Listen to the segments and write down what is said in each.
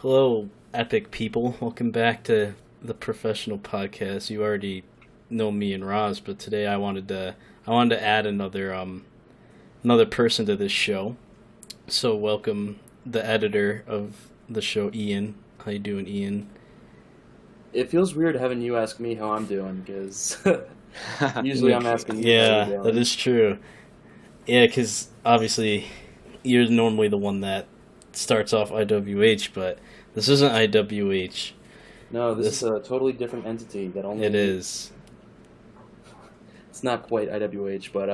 Hello, epic people. Welcome back to the professional podcast. You already know me and Roz, but today I wanted to add another person to this show. So welcome the editor of the show, Ian. How you doing, Ian? It feels weird having you ask me how I'm doing, because usually I'm asking you how Yeah, you're that doing. is true. Yeah, because obviously you're normally the one that starts off IWH, but this isn't IWH. No, this is This a totally different entity that it only, is. it's not quite IWH, but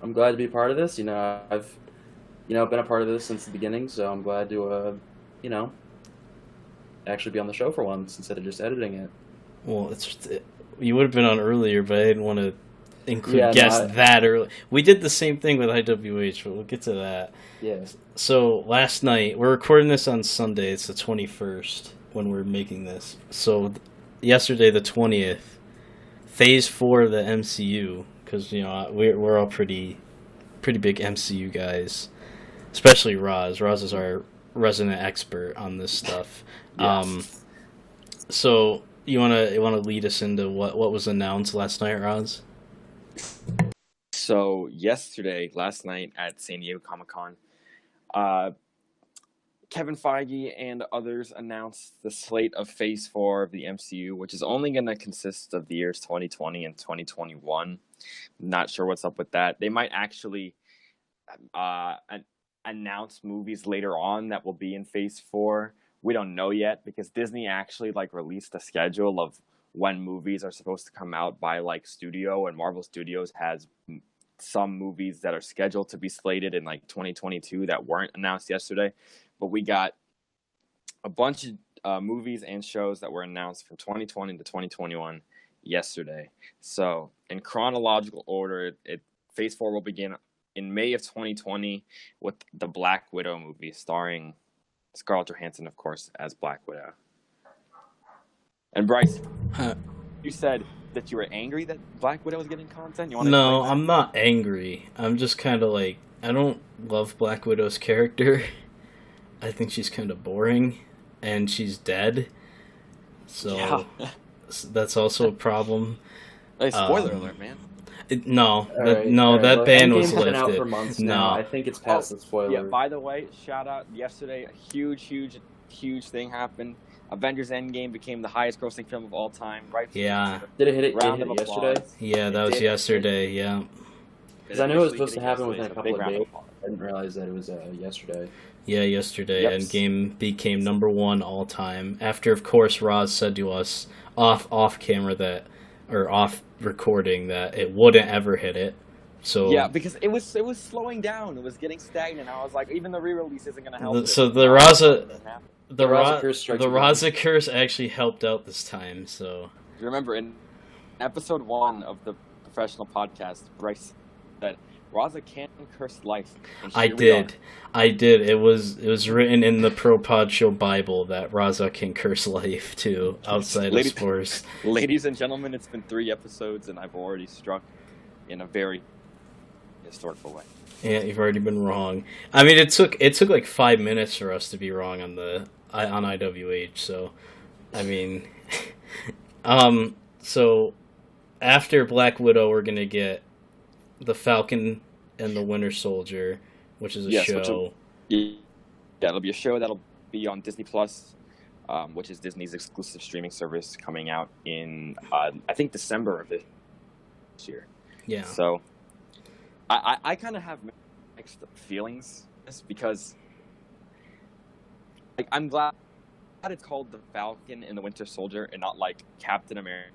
I'm glad to be part of this. I've, been a part of this since the beginning, so I'm glad to, you know, actually be on the show for once instead of just editing it. Well, you would have been on earlier, but I didn't want to include Yeah, no, guests that early. We did the same thing with IWH, but we'll get to that. yeah. So last night, we're recording this on Sunday. It's the 21st when we're making this. So yesterday, the 20th, Phase 4 of the MCU, because we're all pretty big MCU guys, especially Roz. Roz is our resident expert on this stuff. Um, Yes. so you wanna lead us into what was announced last night, Roz? So last night at San Diego Comic-Con, uh, Kevin Feige and others announced the slate of Phase 4 of the MCU, which is only going to consist of the years 2020 and 2021. Not sure what's up with that. They might actually announce movies later on that will be in Phase 4. We don't know yet because Disney actually released a schedule of when movies are supposed to come out by studio, and Marvel Studios has some movies that are scheduled to be slated in 2022 that weren't announced yesterday. But we got a bunch of movies and shows that were announced from 2020 to 2021 yesterday. So in chronological order, Phase 4 will begin in May of 2020 with the Black Widow movie starring Scarlett Johansson, of course, as Black Widow. And Bryce, Huh. you said that you were angry that Black Widow was getting content. You want to No, explain that? I'm not angry. I'm just kind of I don't love Black Widow's character. I think she's kind of boring, and she's dead. So Yeah. that's also a problem. Hey, spoiler Um, alert, man. no, All right, all right. that Well, ban Endgame's was been out for lifted. months now. I No, think it's past the spoiler. Yeah, by the way, shout out yesterday, a huge thing happened. Avengers Endgame became the highest grossing film of all time, right? yeah, Did it hit it? Did it Round hit of it yesterday? applause. yeah, It that was did. yesterday. Yeah, Because I know it was officially supposed to hit happen yesterday, within a so couple big of round days. applause. I didn't realize that it was yesterday. yeah, yesterday. Yep. Endgame became number one all time. After, of course, Roz said to us off camera or off recording that it wouldn't ever hit it. So Yeah, because it was slowing down. It was getting stagnant. I was like, even the re-release isn't going to help. so it. the Now, Raza it happened. the Raza curse strikes the again. Raza curse actually helped out this time. So Remember, in episode 1 of the professional podcast, Bryce said, Raza can't curse life. And I here we are. did. I did. It was written in the Pro Pod Show Bible that Raza can curse life too, outside of Ladies- sports. Ladies and gentlemen, it's been 3 episodes, and I've already struck in a very historical way. Yeah, you've already been wrong. I mean, it took like 5 minutes for us to be wrong on IWH. So, I mean, so after Black Widow, we're gonna get the Falcon and the Winter Soldier, which is a Yes, show. Yeah, it'll be a show that'll be on Disney Plus, which is Disney's exclusive streaming service, coming out in I think December of this year. Yeah, So I kind of have mixed feelings because I'm glad it's called the Falcon and the Winter Soldier and not like Captain America.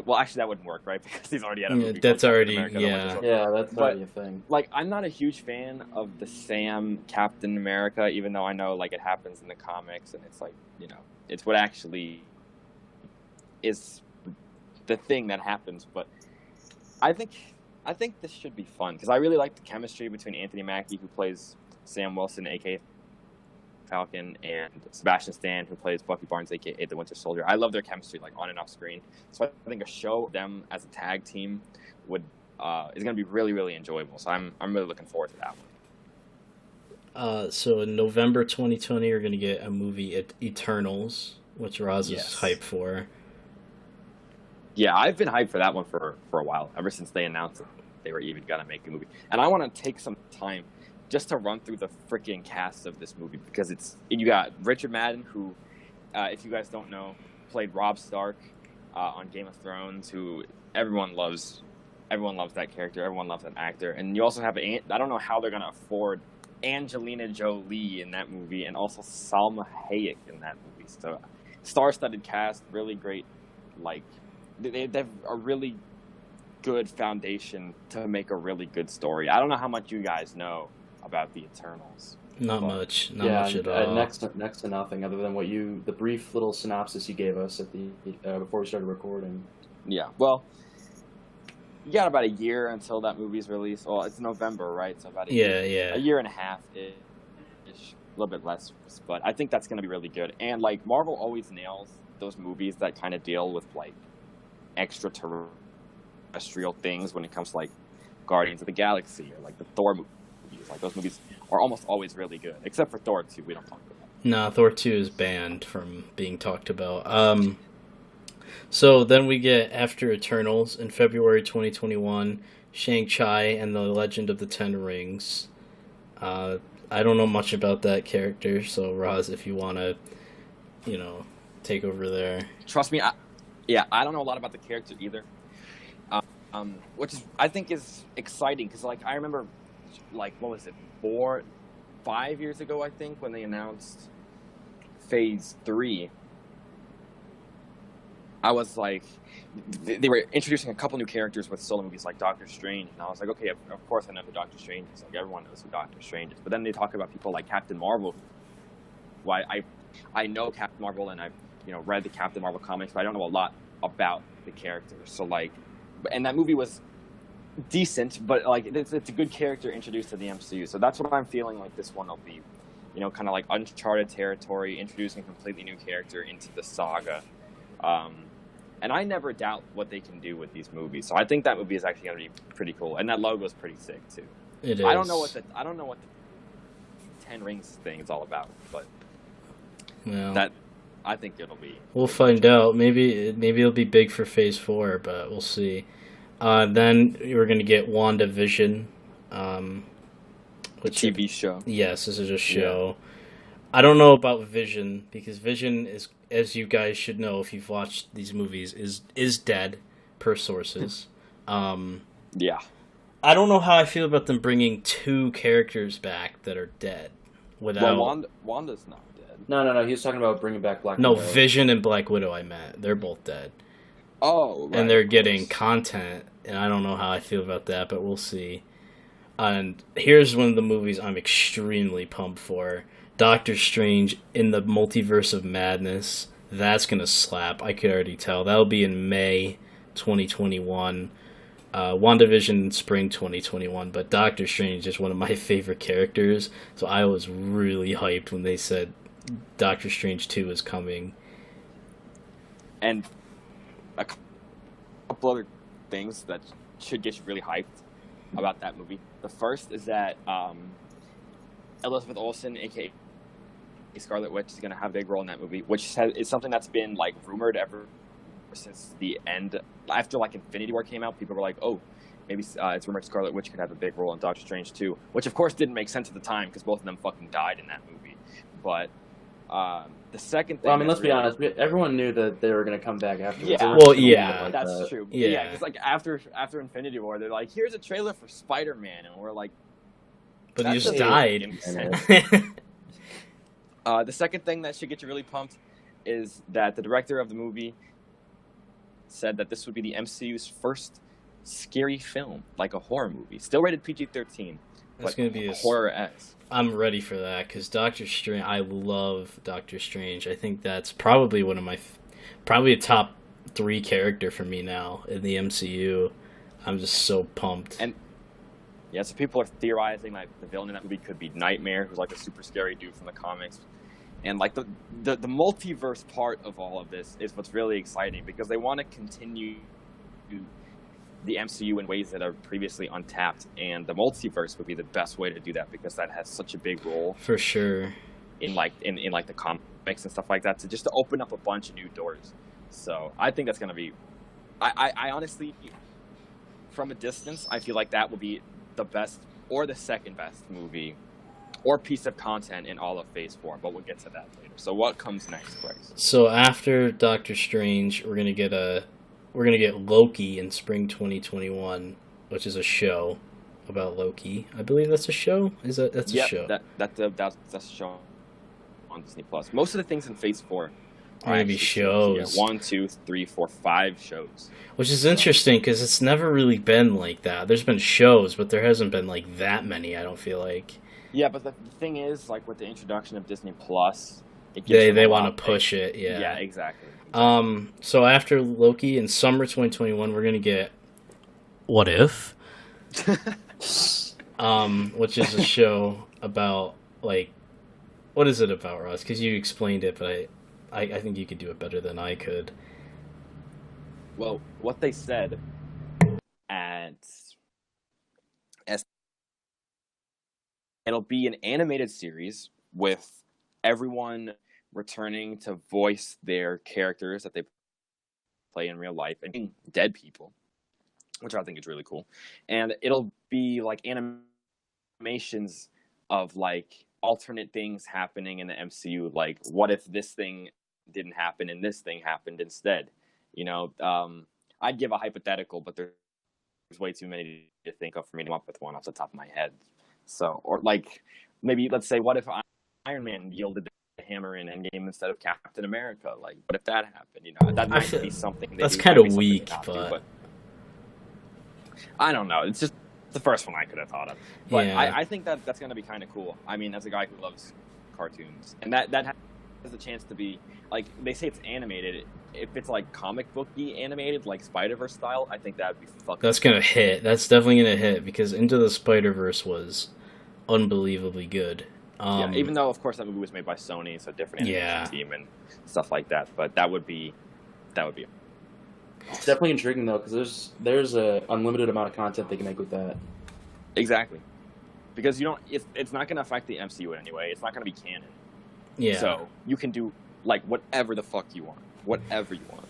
Well, actually, that wouldn't work, right? Because he's already had a Yeah, movie. that's called already- Captain America, the Winter yeah. Soldier. Yeah, that's But- already a thing. I'm not a huge fan of the Sam Captain America, even though I know it happens in the comics and it's it's what actually is the thing that happens. But I think this should be fun because I really like the chemistry between Anthony Mackie, who plays Sam Wilson, aka Falcon, and Sebastian Stan, who plays Bucky Barnes, aka the Winter Soldier. I love their chemistry, on and off screen. So I think a show of them as a tag team is going to be really, really enjoyable. So I'm really looking forward to that one. So in November 2020, we're gonna get a movie, Eternals, which Roz is Yes. hyped for. Yeah, I've been hyped for that one for a while, ever since they announced that they were even gonna make a movie. And I want to take some time just to run through the freaking cast of this movie, because you got Richard Madden, who, if you guys don't know, played Robb Stark on Game of Thrones, who everyone loves. Everyone loves that character. Everyone loves that actor. And you also have I don't know how they're gonna afford Angelina Jolie in that movie, and also Salma Hayek in that movie. So, star-studded cast, really great. Like, they have a really good foundation to make a really good story. I don't know how much you guys know about the Eternals. Not much at all. Next to nothing, other than the brief little synopsis you gave us at the before we started recording. Yeah, well, you got about a year until that movie's released. Well, it's November, right? So about a year and a half ish, a little bit less. But I think that's going to be really good. And like Marvel always nails those movies that kind of deal with like extraterrestrial things when it comes to like Guardians of the Galaxy or like the Thor movies. Like those movies are almost always really good, except for Thor 2. We don't talk about that. No, Thor 2 is banned from being talked about. So then we get, after Eternals, in February 2021, Shang-Chi and the Legend of the Ten Rings. I don't know much about that character, so Roz, if you want to, take over there. Trust me, I don't know a lot about the character either. Which I think is exciting, because like I remember, like, what was it, 5 years ago, I think, when they announced Phase 3. I was like, they were introducing a couple new characters with solo movies like Doctor Strange, and I was like, okay, of course I know who Doctor Strange is. Like, everyone knows who Doctor Strange is. But then they talk about people like Captain Marvel. Why I know Captain Marvel, and I've read the Captain Marvel comics, but I don't know a lot about the characters. So like, and that movie was decent, but like it's a good character introduced to the MCU. So that's what I'm feeling like this one will be. Kind of like uncharted territory, introducing a completely new character into the saga. And I never doubt what they can do with these movies. So I think that movie is actually going to be pretty cool, and that logo is pretty sick too. It is. I don't know what the Ten Rings thing is all about, but that I think it'll be. We'll find out. Maybe it'll be big for Phase 4, but we'll see. Then we're going to get WandaVision, which TV show. Yes, this is a show. Yeah. I don't know about Vision, because Vision is, as you guys should know if you've watched these movies, is dead, per sources. Yeah. I don't know how I feel about them bringing two characters back that are dead. Well, Wanda's not dead. No. He was talking about bringing back Black Widow. No, Vision and Black Widow I meant. They're both dead. Oh, right. And they're getting content, and I don't know how I feel about that, but we'll see. And here's one of the movies I'm extremely pumped for. Doctor Strange in the Multiverse of Madness. That's going to slap. I could already tell. That'll be in May 2021. WandaVision in spring 2021. But Doctor Strange is one of my favorite characters. So I was really hyped when they said Doctor Strange 2 is coming. And a couple other things that should get you really hyped about that movie. The first is that Elizabeth Olsen, a.k.a. Scarlet Witch, is going to have a big role in that movie, which is something that's been like rumored ever since the end. After like Infinity War came out, people were like, oh, maybe it's rumored Scarlet Witch could have a big role in Doctor Strange 2, which of course didn't make sense at the time because both of them fucking died in that movie. But the second thing... Well, I mean, let's be honest. Everyone knew that they were going to come back afterwards. Yeah, well, yeah. That's true. Yeah, because like after Infinity War, they're like, here's a trailer for Spider-Man, and we're like, but he just died. The second thing that should get you really pumped is that the director of the movie said that this would be the MCU's first scary film, like a horror movie. Still rated PG-13. That's going to be horror-esque. I'm ready for that, because Doctor Strange, I love Doctor Strange. I think that's probably one of my, probably a top 3 character for me now in the MCU. I'm just so pumped. And yeah, so people are theorizing like the villain in that movie could be Nightmare, who's like a super scary dude from the comics. And like the multiverse part of all of this is what's really exciting, because they want to continue the MCU in ways that are previously untapped, and the multiverse would be the best way to do that because that has such a big role For sure. in like the comics and stuff like that, to just to open up a bunch of new doors. So I think that's gonna be. I honestly, from a distance, I feel like that will be the best or the second best movie or piece of content in all of Phase 4, but we'll get to that later. So what comes next, Bryce? So after Doctor Strange, we're gonna get Loki in spring 2021, which is a show about Loki. I believe that's a show. That's a show? That's a show on Disney Plus. Most of the things in Phase 4 are gonna be shows. Yeah, 1, 2, 3, 4, 5 shows. Which is interesting because it's never really been like that. There's been shows, but there hasn't been like that many. I don't feel like. Yeah, but the thing is, like with the introduction of Disney Plus, they want to push it. Yeah. Yeah, exactly. So after Loki in summer 2021, we're gonna get What If, which is a show about like, what is it about, Ross? Because you explained it, but I think you could do it better than I could. Well, what they said at it'll be an animated series with everyone returning to voice their characters that they play in real life and dead people, which I think is really cool. And it'll be like animations of like alternate things happening in the MCU. Like, what if this thing didn't happen and this thing happened instead? You know, I'd give a hypothetical, but there's way too many to think of for me to come up with one off the top of my head. So, or like, maybe let's say, what if Iron Man yielded the hammer in Endgame instead of Captain America? Like, what if that happened? You know, that might be something. That's kind of weak, but I don't know. It's just the first one I could have thought of. But yeah. I think that's going to be kind of cool. I mean, as a guy who loves cartoons, and that has a chance to be, like, they say it's animated. If it's like comic booky animated, like Spider-Verse style, I think that would be fucking. That's gonna hit. That's definitely gonna hit because Into the Spider-Verse was unbelievably good. Yeah, even though of course that movie was made by Sony, it's a different animation team and stuff like that. But that would be. It's definitely intriguing though, because there's a unlimited amount of content they can make with that. Exactly, because it's not going to affect the MCU in any way. It's not going to be canon. Yeah. So you can do like whatever the fuck you want, whatever you want.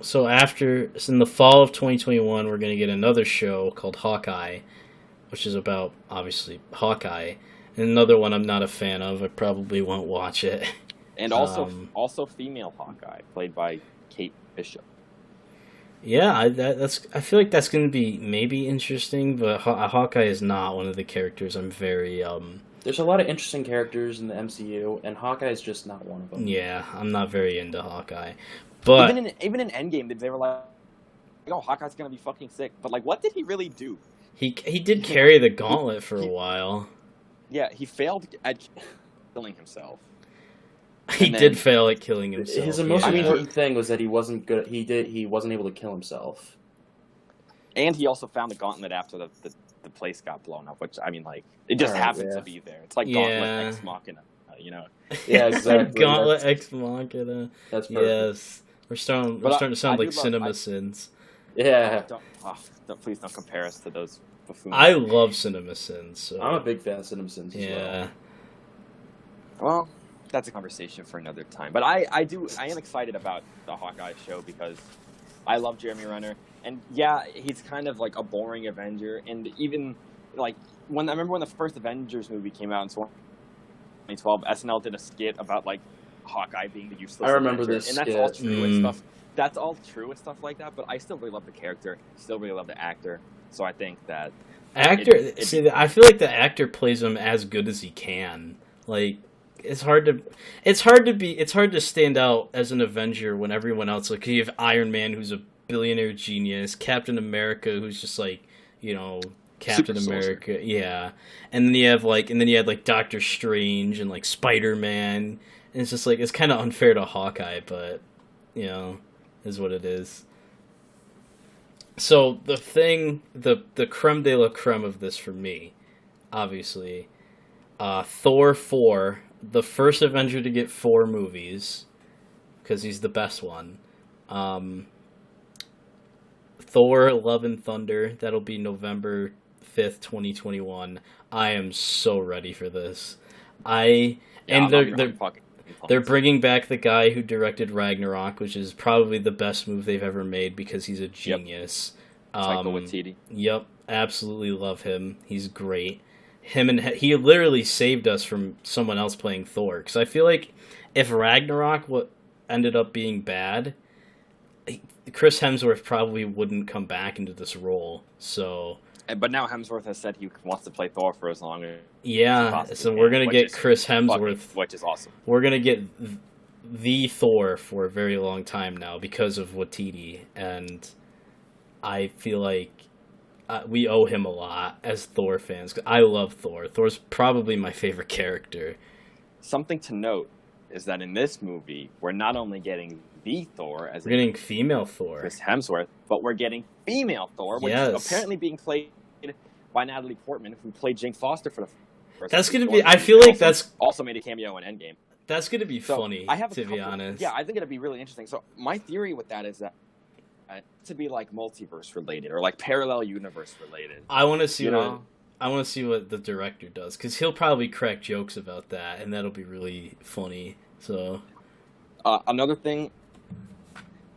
So in the fall of 2021, we're gonna get another show called Hawkeye, which is about obviously Hawkeye, and another one I'm not a fan of. I probably won't watch it. And also female Hawkeye, played by Kate Bishop. Yeah, I feel like that's going to be maybe interesting, but Hawkeye is not one of the characters I'm very There's a lot of interesting characters in the MCU, and Hawkeye is just not one of them. Yeah, I'm not very into Hawkeye, but even in Endgame, they were like, "Oh, Hawkeye's gonna be fucking sick," but like, what did he really do? He did carry the gauntlet for a while. Yeah, he failed at killing himself. He did fail at killing himself. His most important thing was that he wasn't good. He wasn't able to kill himself. And he also found the gauntlet after the place got blown up, which I mean, like, it just happened to be there. It's like Gauntlet Ex Machina, you know? Yeah, exactly. Gauntlet Ex Machina. That's perfect. Yes, we're starting to sound like CinemaSins. Yeah. Please don't compare us to those buffoons. I love CinemaSins. So. I'm a big fan of CinemaSins as well. Well, that's a conversation for another time. But I am excited about the Hawkeye show because I love Jeremy Renner. And yeah, he's kind of like a boring Avenger. And even like I remember when the first Avengers movie came out in 2012, SNL did a skit about like Hawkeye being the useless. I remember Avenger, this, and that's all true and stuff. That's all true and stuff like that. But I still really love the character. Still really love the actor. So I think that I feel like the actor plays him as good as he can. Like. It's hard to stand out as an Avenger when everyone else, like, you have Iron Man, who's a billionaire genius, Captain America, who's just like, you know, Captain Super America, soldier. yeah, and then you had Doctor Strange and like Spider-Man, and it's just like, it's kind of unfair to Hawkeye, but you know, is what it is. So the creme de la creme of this for me, obviously, Thor 4. The first Avenger to get 4 movies, because he's the best one. Thor: Love and Thunder. That'll be November 5th, 2021. I am so ready for this. They're bringing back the guy who directed Ragnarok, which is probably the best move they've ever made because he's a genius. Taika Waititi. Yep, absolutely love him. He's great. He literally saved us from someone else playing Thor. Because I feel like if Ragnarok ended up being bad, Chris Hemsworth probably wouldn't come back into this role. So, but now Hemsworth has said he wants to play Thor for as long as so we're gonna get Chris Hemsworth, which is awesome. We're gonna get the Thor for a very long time now because of Waititi, and I feel like we owe him a lot as Thor fans. I love Thor. Thor's probably my favorite character. Something to note is that in this movie, we're not only getting the Thor, we're getting female Thor, Chris Hemsworth, but we're getting female Thor, which is apparently being played by Natalie Portman, who played Jane Foster for the first. That's gonna be. I feel like that's also made a cameo in Endgame. That's gonna be funny. To be honest, yeah, I think it'd be really interesting. So my theory with that is that to be like multiverse related or like parallel universe related. I want to see what the director does, because he'll probably crack jokes about that, and that'll be really funny. So another thing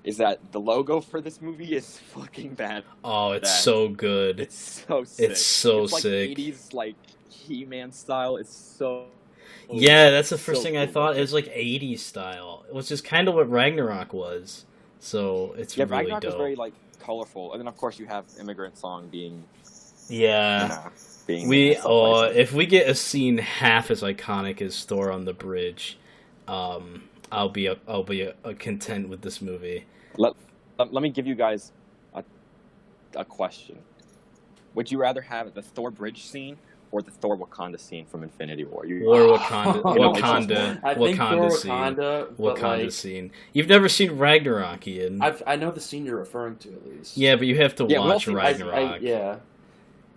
is that the logo for this movie is fucking bad. Oh, it's so good. It's so sick. It's like sick. 80s like He-Man style. It's so yeah, that's the first thing I thought. It was like 80s style, which is kind of what Ragnarok was. So it's really Ragnarok dope. Was very like colorful, and then of course you have Immigrant Song being if we get a scene half as iconic as Thor on the bridge, I'll be content with this movie. Let me give you guys a question. Would you rather have the Thor bridge scene or the Thor Wakanda scene from Infinity War? Wakanda scene. You've never seen Ragnarok, Ian. I know the scene you're referring to, at least. Yeah, but you have to watch Ragnarok.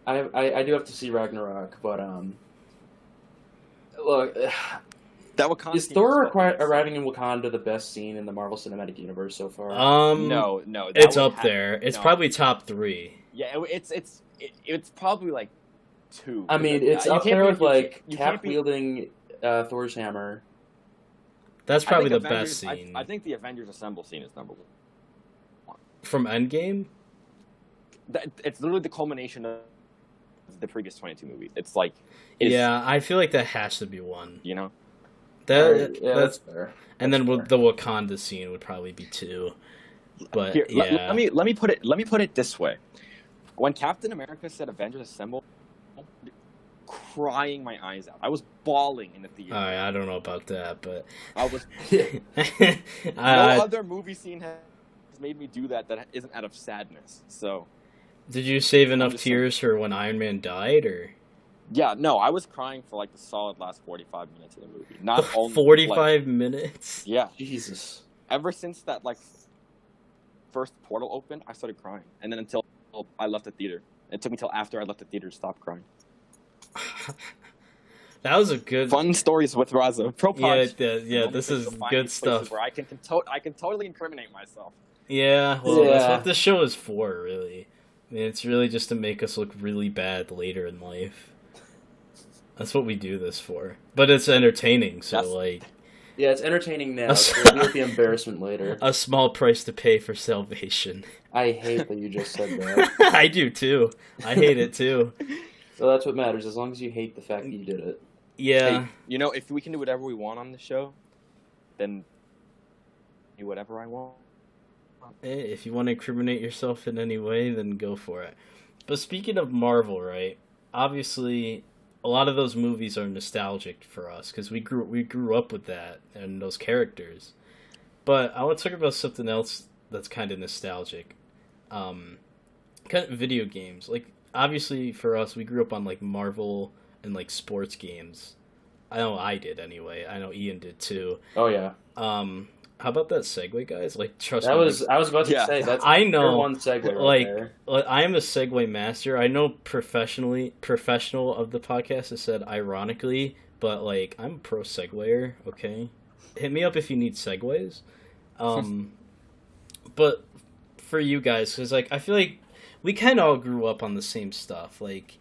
I do have to see Ragnarok, but look, that Wakanda is Thor arriving in Wakanda the best scene in the Marvel Cinematic Universe so far? No, it's up there. It's probably top 3. Yeah, it's probably like 2. I mean, it's up there with like Cap wielding Thor's hammer. That's probably the best scene. I think the Avengers Assemble scene is number 1. From Endgame? It's literally the culmination of the previous 22 movies. It's like... I feel like that has to be 1. You know? That's fair. And then the Wakanda scene would probably be 2. But here, let me put it this way. When Captain America said Avengers Assemble, crying my eyes out. I was bawling in the theater. I don't know about that, but I was. No other movie scene has made me do that isn't out of sadness. So, did you save enough tears for when Iron Man died, or? Yeah, no, I was crying for like the solid last 45 minutes of the movie. Not only 45 minutes. Yeah, Jesus. Ever since that like first portal opened, I started crying, and then until I left the theater. It took me till after I left the theater to stop crying. That was a good fun stories with Raza. This is good stuff. Where I can totally incriminate myself. Yeah, well, that's what the show is for, really. I mean, it's really just to make us look really bad later in life. That's what we do this for. But it's entertaining, so yeah, it's entertaining now. So it will be embarrassment later. A small price to pay for salvation. I hate that you just said that. I do too. I hate it too. So that's what matters, as long as you hate the fact that you did it. Yeah. Hey, if we can do whatever we want on the show, then do whatever I want. If you want to incriminate yourself in any way, then go for it. But speaking of Marvel, right? Obviously, a lot of those movies are nostalgic for us because we grew up with that and those characters. But I want to talk about something else that's kind of nostalgic. Kind of video games. Like, obviously for us, we grew up on like Marvel and like sports games. I know I did anyway. I know Ian did too. Oh yeah. How about that segue, guys? Like, trust me. I was about to say that's I know one segue right there. I am a segue master. I know professional of the podcast has said ironically, but like I'm a pro segwayer. Okay, hit me up if you need segues. But for you guys, because like I feel like we kind of all grew up on the same stuff, like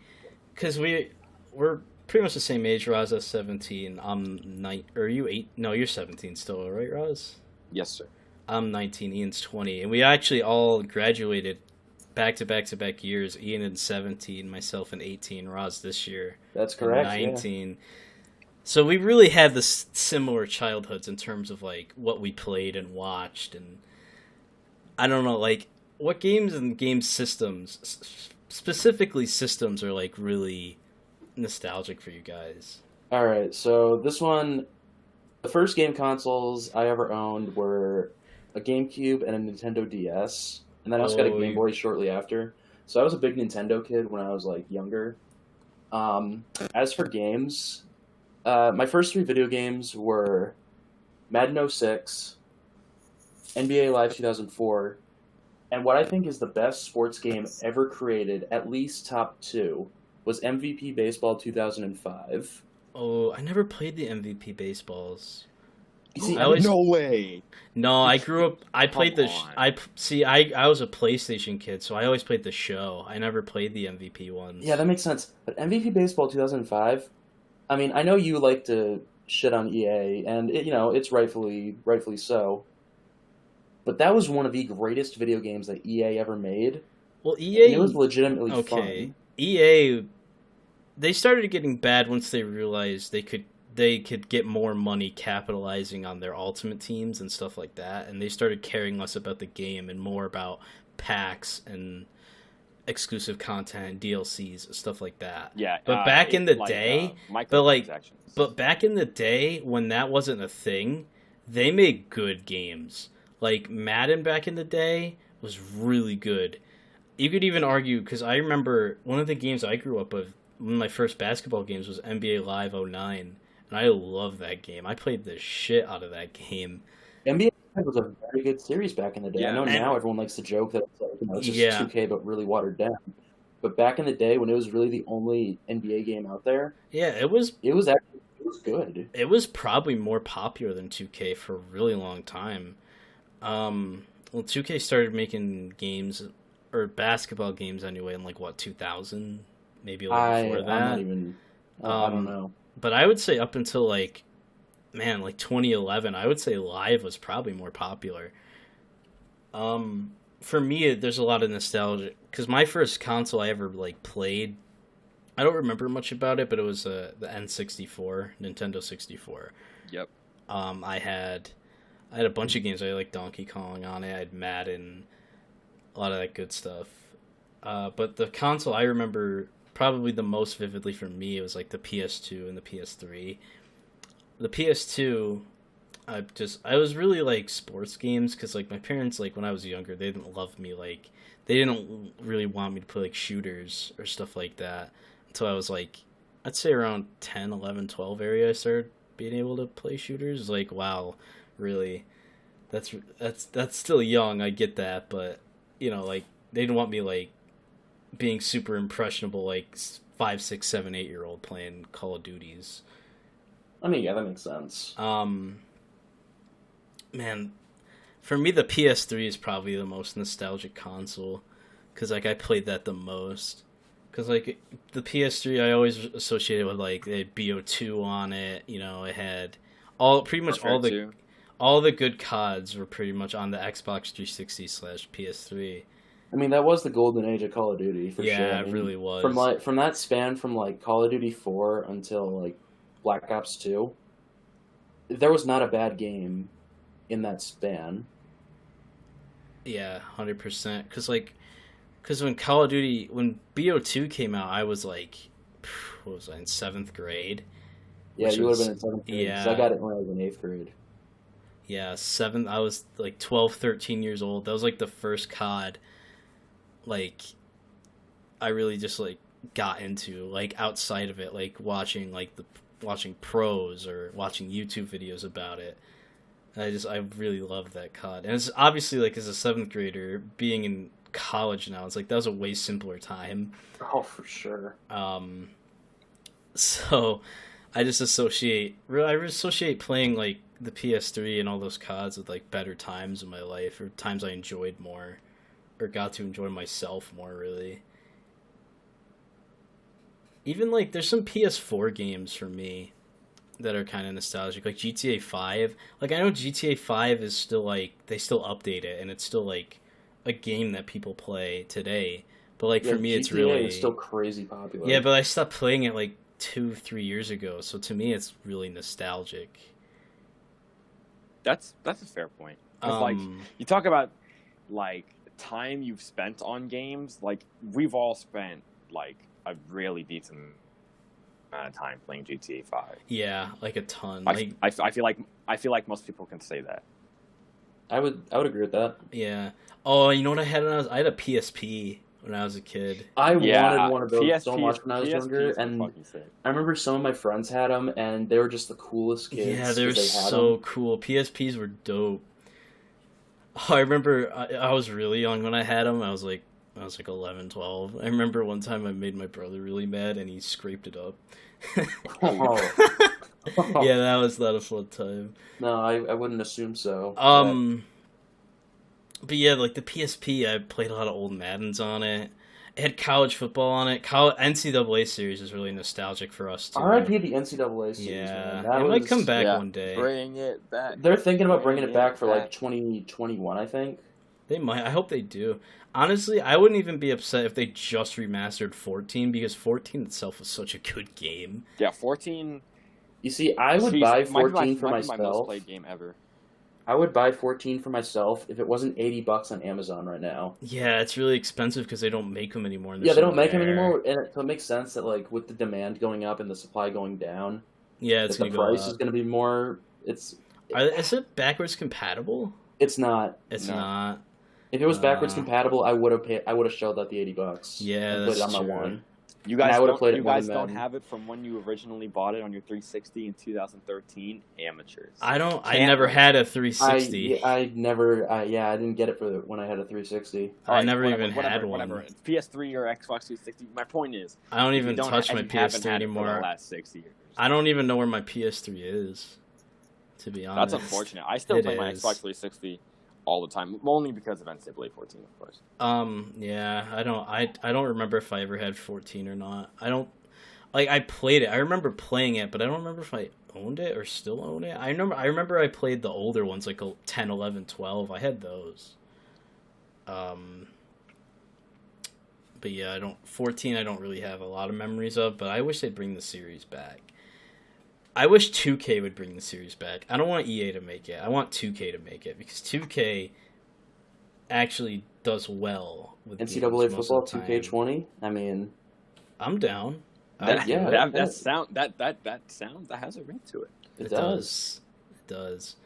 because we're pretty much the same age. Roz is 17. I'm 9. Or are you 8? No, you're 17 still, right, Roz? Yes, sir. I'm 19. Ian's 20, and we actually all graduated back to back to back years. Ian in 17, myself in 18. Roz this year. That's correct. 19. Yeah. So we really had this similar childhoods in terms of like what we played and watched, and I don't know, like what games and game systems, specifically systems, are like really nostalgic for you guys. All right, so this one, the first game consoles I ever owned were a GameCube and a Nintendo DS, and then I also got a Game Boy shortly after. So I was a big Nintendo kid when I was like younger. As for games, my first 3 video games were Madden 06, NBA Live 2004, and what I think is the best sports game ever created, at least top 2, was MVP Baseball 2005. Oh, I never played the MVP Baseballs. See, No way. No, I grew up. I played Come the. on. I was a PlayStation kid, so I always played the show. I never played the MVP ones. Yeah, that makes sense. But MVP Baseball 2005, I mean, I know you like to shit on EA, and it's rightfully so. But that was one of the greatest video games that EA ever made. Well, EA. And it was legitimately fun. EA. They started getting bad once they realized they could get more money capitalizing on their Ultimate Teams and stuff like that, and they started caring less about the game and more about packs and exclusive content, DLCs, stuff like that. Yeah, but back in the day, microtransactions. but back in the day when that wasn't a thing, they made good games. Like Madden back in the day was really good. You could even argue, because I remember one of the games I grew up with, one of my first basketball games was NBA Live 09. And I love that game. I played the shit out of that game. NBA was a very good series back in the day. Yeah. I know now everyone likes to joke that it's just Yeah. 2K but really watered down. But back in the day when it was really the only NBA game out there, Yeah, it was good. It was probably more popular than 2K for a really long time. Well, 2K started making games, or basketball games anyway, in like, what, 2000? Maybe a little before that. I'm not even... I don't know. But I would say up until, like 2011, I would say Live was probably more popular. For me, there's a lot of nostalgia, because my first console I ever, like, played, I don't remember much about it, but it was the N64, Nintendo 64. Yep. I had a bunch of games. I had, like, Donkey Kong on it. I had Madden, a lot of that good stuff. But the console I remember probably the most vividly for me, it was like the PS2 and the PS3. The PS2, I was really like sports games, because like my parents, like when I was younger, they didn't love me, like they didn't really want me to play like shooters or stuff like that until I was like, I'd say around 10, 11, 12 area. I started being able to play shooters. Like, wow, really, that's still young, I get that, but like they didn't want me like being super impressionable, like 5, 6, 7, 8-year-old playing Call of Duties. I mean, yeah, that makes sense. Man, for me, the PS3 is probably the most nostalgic console, because like I played that the most. Because like the PS3, I always associated with like they had BO2 on it. It had pretty much all the good CODs were pretty much on the Xbox 360 / PS3. I mean, that was the golden age of Call of Duty, for sure. Yeah, I mean, it really was. From that span from, like, Call of Duty 4 until, like, Black Ops 2, there was not a bad game in that span. Yeah, 100%. Because when Call of Duty, when BO2 came out, I was, like, what was I, in 7th grade? Yeah, you would have been in 7th grade, because I got it when I was in 8th grade. Yeah, 7th, I was, like, 12, 13 years old. That was, like, the first COD like I really just like got into, like outside of it, like watching pros or watching YouTube videos about it. And I really loved that COD. And it's obviously like as a 7th grader being in college now, it's like that was a way simpler time. Oh, for sure. So I just associate playing like the PS3 and all those CODs with like better times in my life, or times I enjoyed more. or got to enjoy myself more, really. Even, like, there's some PS4 games for me that are kind of nostalgic, like GTA 5. Like, I know GTA 5 is still, like, they still update it, and it's still, like, a game that people play today. But, like, for me, GTA it's really... is still crazy popular. Yeah, but I stopped playing it, like, 2-3 years ago, so to me, it's really nostalgic. That's a fair point. 'Cause, like, you talk about, like, time you've spent on games, like, we've all spent, like, a really decent amount of time playing GTA 5. Yeah, like a ton. I feel like most people can say that. I would agree with that. Yeah. Oh, you know what I had when I had a PSP when I was a kid. I wanted one of those PSP so much when I was younger, and I remember some of my friends had them, and they were just the coolest kids. Yeah, they were so cool. PSPs were dope. Oh, I remember I was really young when I had them. I was like 11, 12. I remember one time I made my brother really mad, and he scraped it up. Oh. Yeah, that was not a fun time. No, I wouldn't assume so. But yeah, like the PSP, I played a lot of old Maddens on it. It had college football on it. NCAA series is really nostalgic for us too. R.I.P. the NCAA series. Yeah, man. it might come back one day. Bring it back. They're thinking about bringing it back for like 2021, I think. They might. I hope they do. Honestly, I wouldn't even be upset if they just remastered 14, because 14 itself was such a good game. Yeah, 14. You see, I would buy 14 for might be my most myself. played game ever. I would buy 14 for myself if it wasn't $80 on Amazon right now. Yeah, it's really expensive because they don't make them anymore. Yeah, they don't make them anymore, and so it makes sense that like with the demand going up and the supply going down, yeah, it's the price is going to be more. Is it backwards compatible? It's not. It's not. If it was backwards compatible, I would have paid. I would have shelled out the $80. Yeah, and that's put it on true. my one. You guys, don't have it from when you originally bought it on your 360 in 2013. Amateurs. I never had a 360. I didn't get it when I had a 360. I never even had one. Whatever. PS3 or Xbox 360. My point is, I don't even touch my PS3 anymore. For the last 6 years. I don't even know where my PS3 is. To be honest, that's unfortunate. I still play my Xbox 360 all the time, only because of NCAA 14, of course. Yeah, I don't remember if I ever had 14 or not. I played it. I remember playing it, but I don't remember if I owned it or still own it. I remember I played the older ones, like 10, 11, 12. I had those. But yeah, 14 I don't really have a lot of memories of, but I wish they'd bring the series back. I wish 2K would bring the series back. I don't want EA to make it. I want 2K to make it, because 2K actually does well with NCAA football 2K20. I mean, I'm down. That has a ring to it. It does. It does.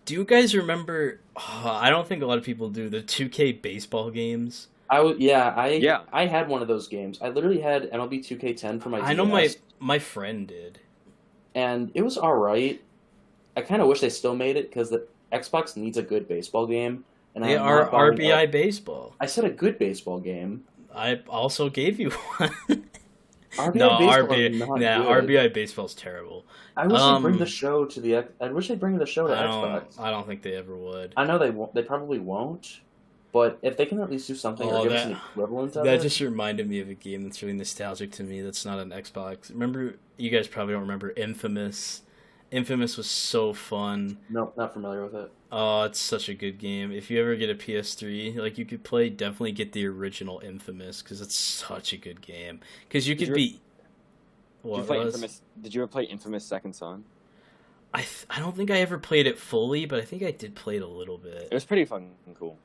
Do you guys remember? I don't think a lot of people do, the 2K baseball games. I had one of those games. I literally had MLB 2K10 for my DS. I know my friend did. And it was alright. I kind of wish they still made it, because the Xbox needs a good baseball game. And they are RBI baseball. I said a good baseball game. I also gave you one. RBI baseball's terrible. I wish they'd bring the show to the. I wish they'd bring the show to Xbox. I don't think they ever would. I know they won't. They probably won't. But if they can at least do something or give us an equivalent of it. That just reminded me of a game that's really nostalgic to me that's not an Xbox. Remember, you guys probably don't remember Infamous. Infamous was so fun. Nope, not familiar with it. Oh, it's such a good game. If you ever get a PS3, like, you could play, definitely get the original Infamous, because it's such a good game. Because you could be... Did you ever play Infamous Second Son? I don't think I ever played it fully, but I think I did play it a little bit. It was pretty fun and cool.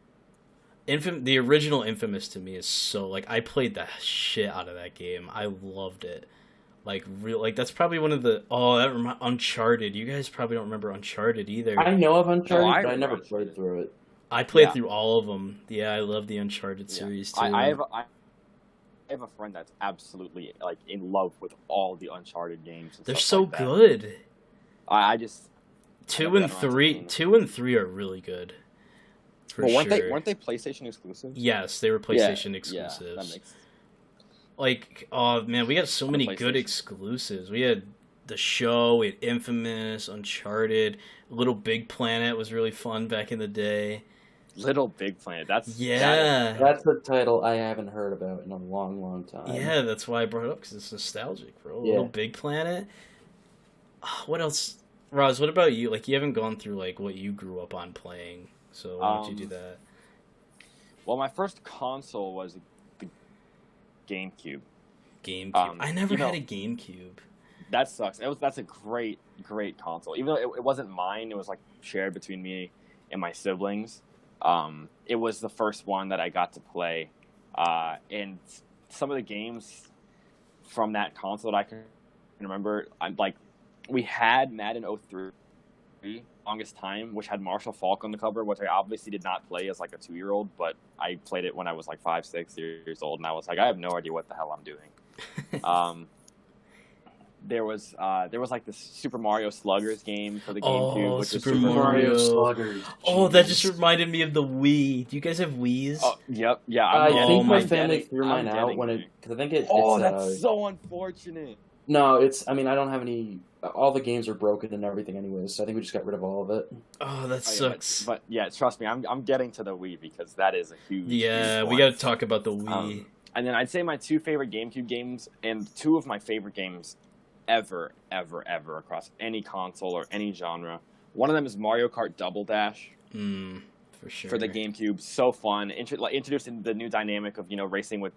The original Infamous to me is so, like, I played the shit out of that game. I loved it. Like, that's probably one of the... Uncharted. You guys probably don't remember Uncharted either. I know of Uncharted, but I never played through it. I played through all of them. Yeah, I love the Uncharted series, too. I have a friend that's absolutely, like, in love with all the Uncharted games. They're so good. I just... 2 and 3 are really good. Weren't they PlayStation exclusives? Yes, they were PlayStation exclusives. Yeah, that makes... Like, oh man, we got so many good exclusives. We had The Show, we had Infamous, Uncharted, Little Big Planet was really fun back in the day. Little Big Planet. Yeah. That's a title I haven't heard about in a long, long time. Yeah, that's why I brought it up, because it's nostalgic, bro. Yeah. Little Big Planet. What else? Roz, what about you? Like, you haven't gone through, like, what you grew up on playing, so why don't you do that? Well, my first console was the GameCube. GameCube. I never you know, had a GameCube. That sucks. That's a great console. Even though it wasn't mine, it was like shared between me and my siblings. It was the first one that I got to play, and some of the games from that console that I can remember, we had Madden 03 longest time, which had Marshall Faulk on the cover, which I obviously did not play as like a 2-year-old, but I played it when I was like 5, 6 years old, and I was like, I have no idea what the hell I'm doing. There was like this Super Mario Sluggers game for the GameCube, which Super was Mario Sluggers. Oh, that just reminded me of the Wii. Do you guys have Wiis? Oh, yep, yeah. I think my I'm family threw mine out because I think it's. That's so unfortunate. No, it's. I mean, I don't have any. All the games are broken and everything, anyways. So I think we just got rid of all of it. Oh, that sucks. But yeah, trust me, I'm getting to the Wii because that is a huge. Yeah, huge we got to talk about the Wii. And then I'd say my 2 favorite GameCube games and 2 of my favorite games ever across any console or any genre. One of them is Mario Kart Double Dash. For sure. For the GameCube, so fun. Introducing the new dynamic of racing with,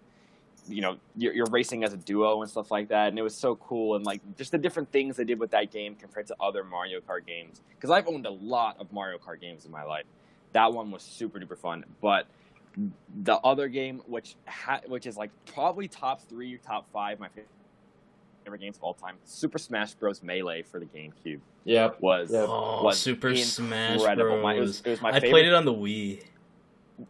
you're racing as a duo and stuff like that, and it was so cool. And like just the different things they did with that game compared to other Mario Kart games. Because I've owned a lot of Mario Kart games in my life. That one was super duper fun. But the other game, which is like probably top 3, top 5 my favorite games of all time, Super Smash Bros. Melee for the GameCube. Was Super Smash incredible. Bros. It was my I favorite. played it on the Wii.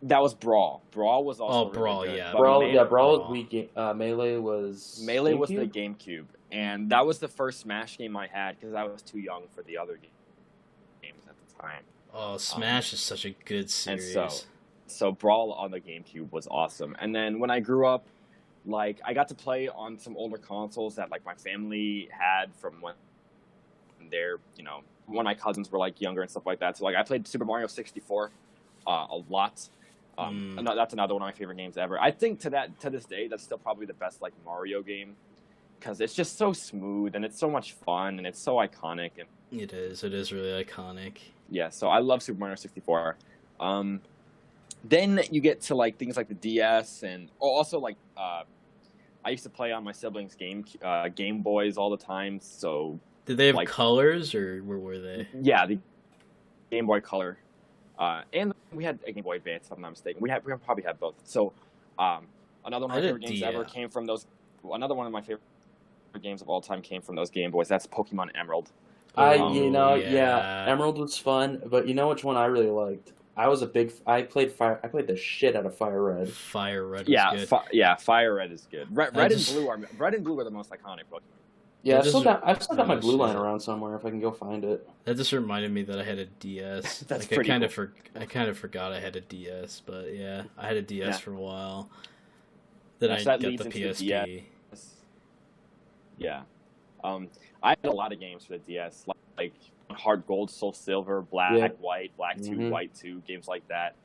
That was Brawl. Brawl was also Brawl, really good. yeah. Brawl was Wii game. Melee was the GameCube, and that was the first Smash game I had because I was too young for the other games at the time. Oh, Smash is such a good series. And so Brawl on the GameCube was awesome. And then when I grew up, like I got to play on some older consoles that like my family had from when when my cousins were like younger and stuff like that. So like I played Super Mario 64 a lot. That's another one of my favorite games ever. I think to this day that's still probably the best like Mario game because it's just so smooth and it's so much fun and it's so iconic. And it is really iconic. Yeah, so I love Super Mario 64. Then you get to like things like the DS and also like I used to play on my siblings' Game Boys all the time. So did they have colors or where were they? Yeah, the Game Boy Color, and we had a Game Boy Advance. If I'm not mistaken, we probably had both. So another one of my favorite games ever came from those. Another one of my favorite games of all time came from those Game Boys. That's Pokemon Emerald. Emerald was fun, but you know which one I really liked? I played the shit out of Fire Red. Fire Red was good. Fire Red is good. Red and Blue are the most iconic Pokemon. Yeah, I've still got my blue line around somewhere if I can go find it. That just reminded me that I had a DS. That's like, pretty I kind of forgot I had a DS, but yeah, I had a DS for a while. Then I got the PSP. Yeah. I had a lot of games for the DS, like Heart Gold, Soul Silver, Black, White, Black 2, White 2, games like that.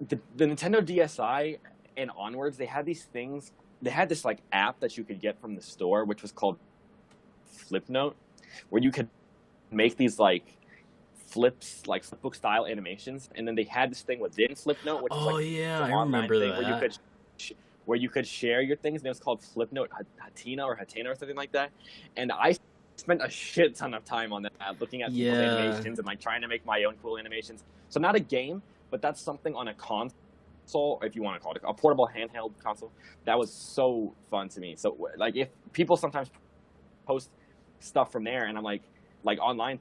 The Nintendo DSi and onwards, they had these things. They had this like app that you could get from the store, which was called Flipnote, where you could make these like flips, like flipbook style animations, and then they had this thing within Flipnote, which was like I remember that. Where you could share your things, and it was called Flipnote Hatena or something like that. And I spent a shit ton of time on that, looking at people's animations and like trying to make my own cool animations. So not a game, but that's something on a console, if you want to call it a portable handheld console. That was so fun to me. So like if people sometimes post stuff from there, and I'm like online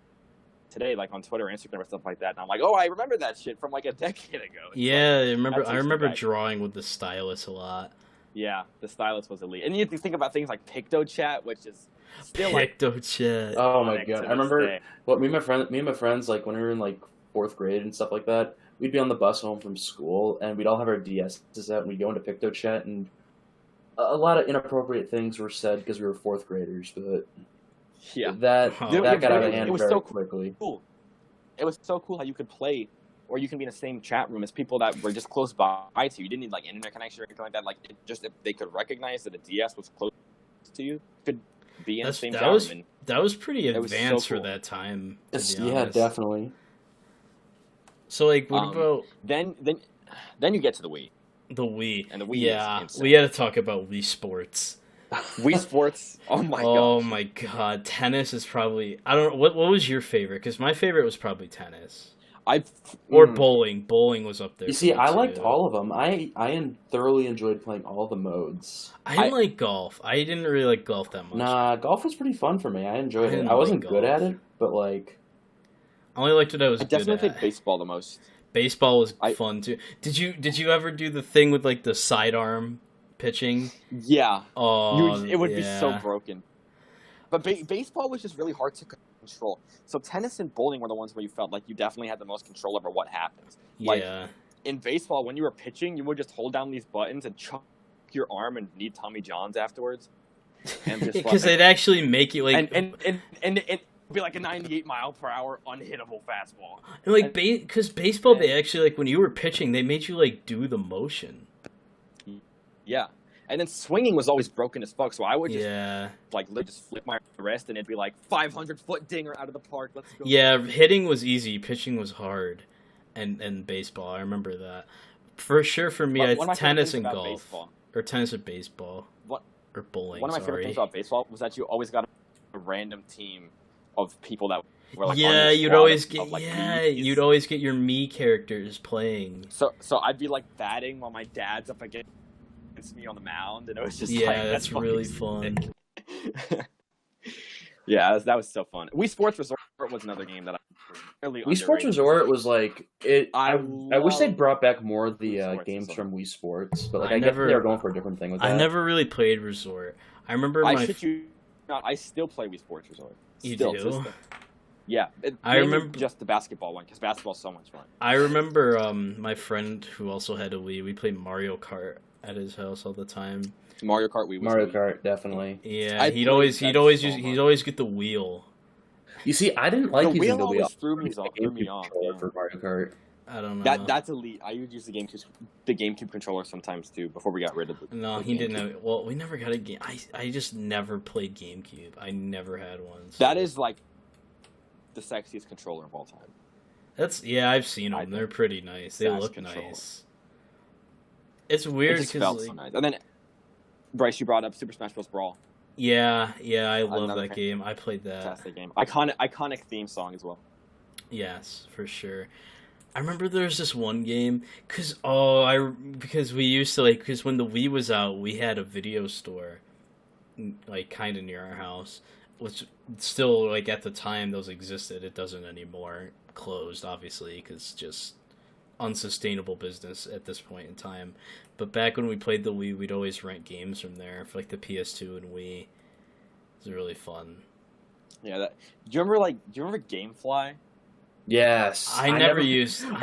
today, like on Twitter, Instagram, or stuff like that, and I'm like, oh, I remember that shit from like a decade ago. I remember drawing with the stylus a lot. Yeah, the stylus was elite, and you think about things like PictoChat, which is still PictoChat. Oh my god, I remember. Me and my friends, like when we were in like 4th grade and stuff like that, we'd be on the bus home from school, and we'd all have our DSs out, and we'd go into PictoChat, and a lot of inappropriate things were said because we were 4th graders, but. Yeah, that got out of hand very quickly. Cool. it was so cool how you could play, or you can be in the same chat room as people that were just close by to you. You didn't need like internet connection or anything like that. Like it just if they could recognize that a DS was close to you, could be in the same chat room. And that was pretty it was so advanced for cool. that time. Yeah, definitely. So like, what about then you get to the Wii. the Wii? And the Wii Yeah, is insane. we got to talk about Wii Sports. Wii Sports. Oh my god. Oh my god, tennis is probably. I don't know what was your favorite, because my favorite was probably tennis. Or bowling. Bowling was up there. You see, I liked all of them. I thoroughly enjoyed playing all the modes. I didn't like golf. I didn't really like golf that much. Nah, golf was pretty fun for me. I enjoyed it. I wasn't good at it, but like, I only liked what I was I good definitely at. played baseball the most. Baseball was fun too. Did you ever do the thing with like the sidearm pitching? Yeah. Oh, it would be so broken. But baseball was just really hard to control. So tennis and bowling were the ones where you felt like you definitely had the most control over what happens. Like, yeah. In baseball, when you were pitching, you would just hold down these buttons and chuck your arm and need Tommy Johns afterwards. Because they'd actually make you like and it'd be like a 98-mile-per-hour unhittable fastball. And like because baseball, they actually like when you were pitching, they made you like do the motion. Yeah. And then swinging was always broken as fuck, so I would just just flip my wrist and it'd be like 500-foot dinger out of the park. Let's go. Yeah, hitting was easy, pitching was hard, and baseball. I remember that for sure. For me, it's tennis and golf, baseball. Or tennis and baseball, or bowling. One of my favorite things about baseball was that you always got a random team of people that were like you'd always get your Mii characters playing. So I'd be like batting while my dad's up against me on the mound, and it was just that's really fun. Yeah, that was so fun. Wii Sports Resort was another game that I really Wii Sports Resort was like it. I wish they brought back more of the games from Wii Sports, but like I guess they were going for a different thing with that. I never really played Resort. I remember I still play Wii Sports Resort. You do? Yeah, I remember just the basketball one because basketball's so much fun. I remember my friend who also had a Wii. We played Mario Kart at his house all the time. Mario Kart Wii. Mario Kart, definitely. Yeah, he'd always get the wheel. You see, I didn't like using the wheel. Threw me off for Mario Kart. I don't know. That's elite. I would use the GameCube controller sometimes too before we got rid of it. No, he didn't have it. Well, we never got a game. I just never played GameCube. I never had one. So. That is like the sexiest controller of all time. I've seen them. They're pretty nice. They look nice. It's weird because so nice. And then Bryce, you brought up Super Smash Bros. Brawl. Yeah, I love that game. I played that. Fantastic game. Iconic theme song as well. Yes, for sure. I remember there was this one game because we used to because when the Wii was out, we had a video store, like kind of near our house, which still like at the time those existed. It doesn't anymore. Closed, obviously, because just unsustainable business at this point in time. But back when we played the Wii, we'd always rent games from there for like the PS2 and Wii. It was really fun. Yeah, do you remember GameFly? Yes. I never used GameFly,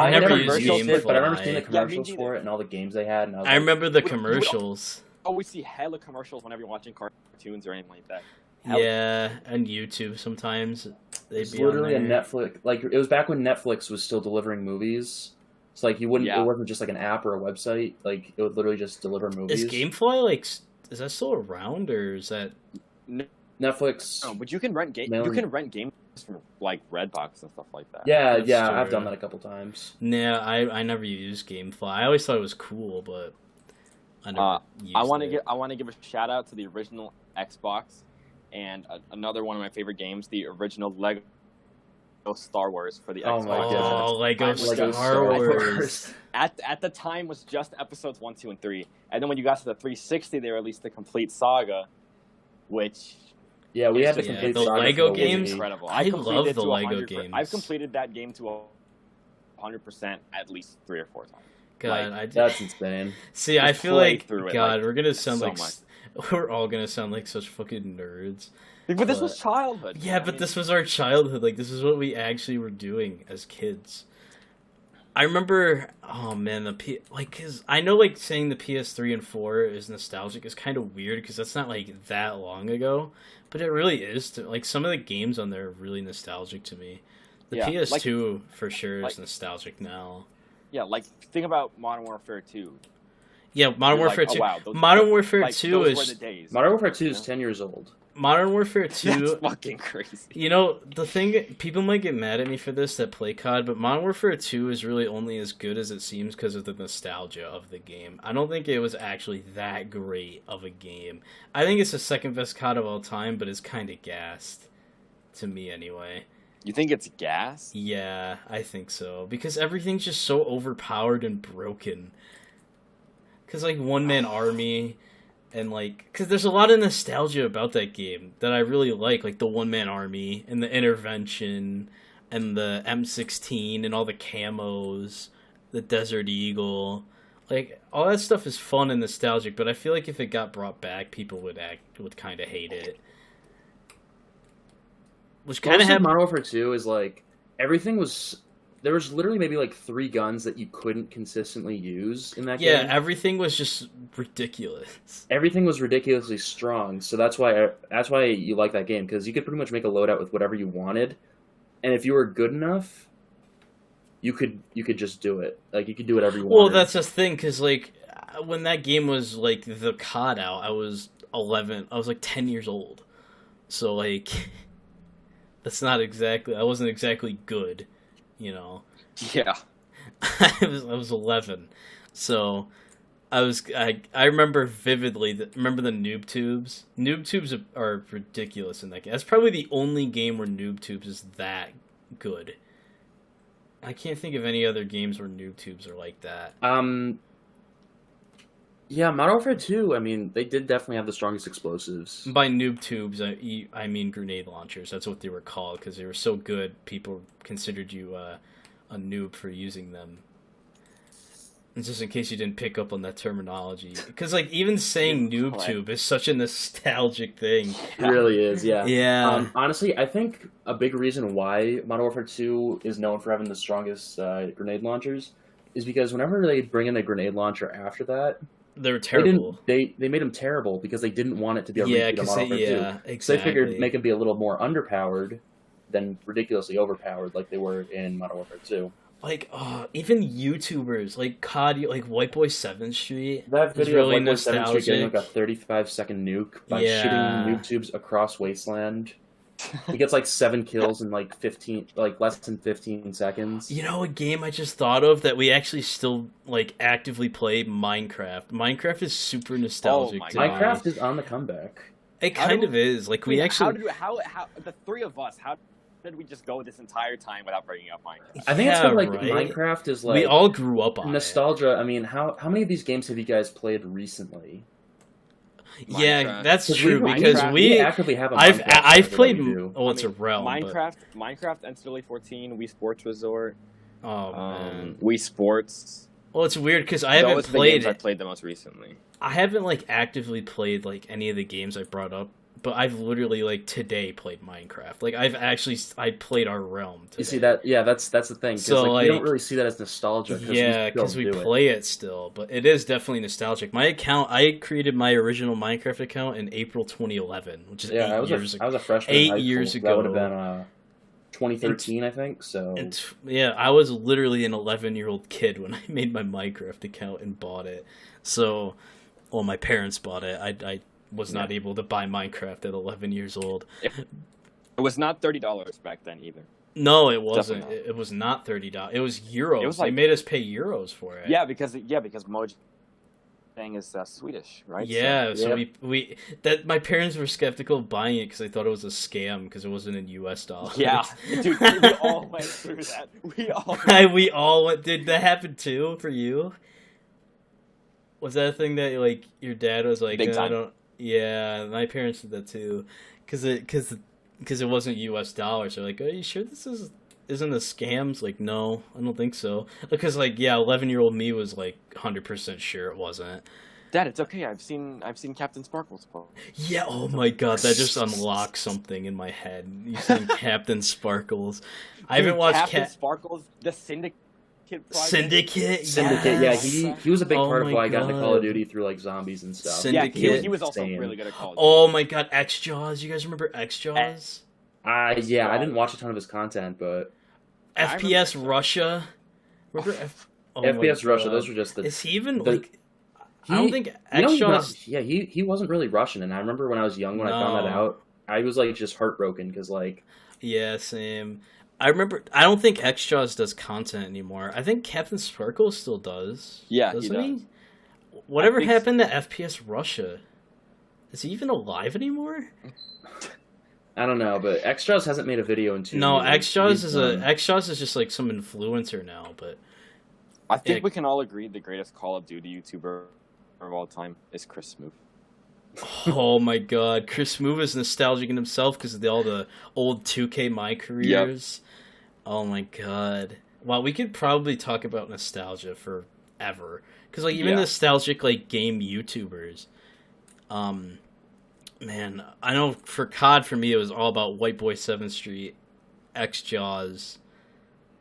but I remember seeing the commercials for it and all the games they had. And I remember the commercials. We see hella commercials whenever you're watching cartoons or anything like that. Yeah, and YouTube sometimes. It's literally a Netflix. Like it was back when Netflix was still delivering movies. It's like you wouldn't. Yeah. It wasn't just like an app or a website. Like it would literally just deliver movies. Is GameFly is that still around or is that Netflix? No, but you can rent games. You can rent games from like Redbox and stuff like that. Yeah, That's true. I've done that a couple times. Nah, I never used GameFly. I always thought it was cool, but I never used it. I want to give a shout out to the original Xbox and another one of my favorite games, the original Lego Star Wars for the Xbox. Oh, Lego Star Wars. At the time was just episodes 1, 2, and 3, and then when you got to the 360, they released the complete saga, which we had the complete the saga. Lego games. Incredible. I love the Lego games. I've completed that game to 100% at least 3 or 4 times. God, that's insane. See, I feel like God, we're gonna sound like we're all gonna sound like such fucking nerds. But this was childhood. Yeah, but this was our childhood. Like, this is what we actually were doing as kids. I remember, because I know, like, saying the PS3 and 4 is nostalgic is kind of weird because that's not, like, that long ago. But it really is. Like, some of the games on there are really nostalgic to me. The Yeah, PS2 for sure like is nostalgic now. yeah, like think about Modern Warfare 2. Yeah, Modern You're Warfare like, 2. oh wow, Modern Warfare like 2 those were is the days. Modern Warfare 2 is Yeah. 10 years old. Modern Warfare 2. That's fucking crazy. You know, the thing, people might get mad at me for this that play COD, but Modern Warfare 2 is really only as good as it seems because of the nostalgia of the game. I don't think it was actually that great of a game. I think it's the second best COD of all time, but it's kind of gassed. To me, anyway. You think it's gas? Yeah, I think so. Because everything's just so overpowered and broken. Because, like, one-man army... And, like, because there's a lot of nostalgia about that game that I really like the one-man army, and the intervention, and the M16, and all the camos, the Desert Eagle. Like, all that stuff is fun and nostalgic, but I feel like if it got brought back, people would kind of hate it. Which kind of happened. Modern Warfare 2 is, like, everything was... There was literally maybe, like, 3 guns that you couldn't consistently use in that game. Yeah, everything was just ridiculous. Everything was ridiculously strong, so that's why you like that game, because you could pretty much make a loadout with whatever you wanted, and if you were good enough, you could just do it. Like, you could do whatever you wanted. Well, that's the thing, because, like, when that game was, like, the COD out, I was 11, I was, like, 10 years old. So, like, that's not exactly, I wasn't exactly good. You know, Yeah. I was 11, so I remember vividly. Remember the noob tubes? Noob tubes are ridiculous in that game. That's probably the only game where noob tubes is that good. I can't think of any other games where noob tubes are like that. Yeah, Modern Warfare 2, I mean, they did definitely have the strongest explosives. By noob tubes, I mean grenade launchers. That's what they were called because they were so good. People considered you a noob for using them. And just in case you didn't pick up on that terminology, because like even saying noob tube is such a nostalgic thing. It really is, yeah. Yeah. Honestly, I think a big reason why Modern Warfare 2 is known for having the strongest grenade launchers is because whenever they bring in a grenade launcher after that, they were terrible. They made them terrible because they didn't want it to be a repeat of Modern Warfare 2. Exactly. So they figured make them be a little more underpowered than ridiculously overpowered like they were in Modern Warfare 2. Like, even YouTubers, like COD, like White Boy 7th Street, that video really of White Boy 7th Street getting like a nostalgic. 35-second nuke by shooting noob tubes across Wasteland. He gets like 7 kills in like less than 15 seconds. You know, a game I just thought of that we actually still like actively play, Minecraft. Minecraft is super nostalgic. my to me. Minecraft is on the comeback. It kind of is. Like we actually. How the three of us? How did we just go this entire time without bringing up Minecraft? I think it's because like right? Minecraft is like We all grew up on nostalgia. I mean, how many of these games have you guys played recently? Yeah, Minecraft. that's true because Minecraft- we actively have a I've Minecraft server played. that we do. Oh, it's a realm. Minecraft, NCAA 14, Wii Sports Resort, But, oh man. Wii Sports. Well, it's weird because I haven't Those are the played. games I played the most recently. I haven't like actively played like any of the games I brought up, but I've literally like today played Minecraft. Like I played our realm today. You see that? Yeah, that's the thing. 'Cause, So, like, we don't like- really see that as nostalgia. Yeah, because we play it still, but it is definitely nostalgic. My account, I created my original Minecraft account in April 2011, which is 8 years ago. I was a freshman. in 8 high years school. ago. That would have been 2013, I think. So Yeah, I was literally an 11-year-old kid when I made my Minecraft account and bought it. So, well, my parents bought it. I was not able to buy Minecraft at 11 years old. It was not $30 back then either. No, it wasn't. Definitely not. It was not $30. It was euros. It was They like- made us pay euros for it. Yeah, because Mojang is Swedish, right? Yeah, so Yep. we that my parents were skeptical of buying it because they thought it was a scam because it wasn't in U.S. dollars. Yeah, dude, we all went through that. We all went. Did that happen too for you? Was that a thing that like your dad was like? Big I time. don't. Yeah, my parents did that too, because it wasn't U.S. dollars. They're like, are you sure this isn't a scam? It's like, no, I don't think so. Because like, yeah, 11-year-old me was like 100% sure it wasn't. Dad, it's okay. I've seen Captain Sparkles. Yeah, oh my god, that just unlocked something in my head. You saying Captain Sparkles. I haven't watched Captain Sparkles, the Syndicate project. Syndicate. Syndicate, Yes. yeah, he was a big Oh part of my why I got into God. Call of Duty through like zombies and stuff. Syndicate. Yeah, he was also Insane. really good at Call of Duty. Oh my god, X Jaws. You guys remember X Jaws? Yeah, I didn't watch a ton of his content, but I remember FPS Extras. Russia. Remember oh my FPS Russia. God. Those were just the. Is he even the- like? I don't think You know, Extras. he wasn't really Russian, and I remember when I was young when I found that No. out, I was like just heartbroken because like Yeah, same. I remember. I don't think Extras does content anymore. I think Captain Sparkle still does. Yeah, he doesn't does. Whatever I think happened to FPS Russia? Is he even alive anymore? I don't know, but Extras hasn't made a video in 2 No, years. Extras He's is done. Extras is just like some influencer now, but I think Yeah. we can all agree the greatest Call of Duty YouTuber of all time is Chris Smoove. oh my god, Chris Smoove is nostalgic in himself because of all the old 2K My Careers. Oh my god. Wow, we could probably talk about nostalgia forever. Because like even Yeah. nostalgic like game YouTubers. Man, I know for COD for me it was all about White Boy 7th Street, X Jaws,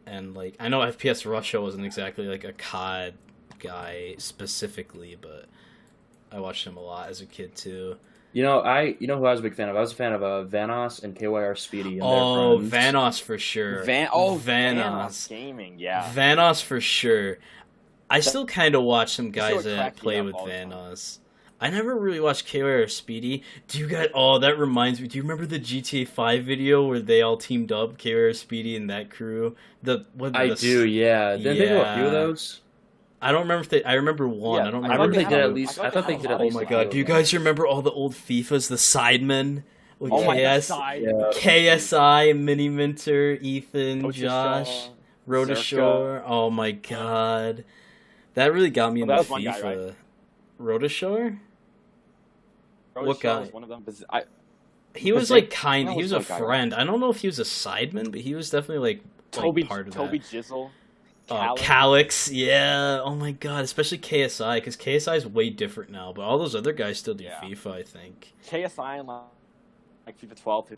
and like I know FPS Russia wasn't exactly like a COD guy specifically, but I watched him a lot as a kid too. You know who I was a big fan of. I was a fan of Vanos and KYR Speedy. And Oh, their friends. Vanos for sure. Vanos Vanos. Gaming, yeah. Vanos for sure. I still kind of watch some guys would that crack me play up with all the time. Vanos. I never really watched KY or Speedy. Do you guys? Oh, that reminds me. Do you remember the GTA 5 video where they all teamed up, KY or Speedy and that crew? I do, yeah. Didn't they do a few Yeah. of those? I don't remember if they. I remember one. Yeah, I don't I remember. remember they if did they- at least. I thought they did at Oh least. my a few god! of Do you them. guys remember all the old FIFAs, the Sidemen? With Oh my god, KS, side. Yeah. KSI, Mini Minter, Ethan, Ocha Josh, Shaw, Rhoda Zerka. Shore. Oh my god, that really got me Well, into that was one FIFA. guy, right? Rhoda Shore? Rhoda What Shaw guy? was one of them. He was Was like it? kind. That He was was a one guy, friend. I don't know if he was a sideman, but he was definitely like Toby part of Toby that. Jizzle. Calyx, yeah. Oh my god, especially KSI, because KSI is way different now. But all those other guys still do Yeah. FIFA, I think. KSI and like FIFA 12, FIFA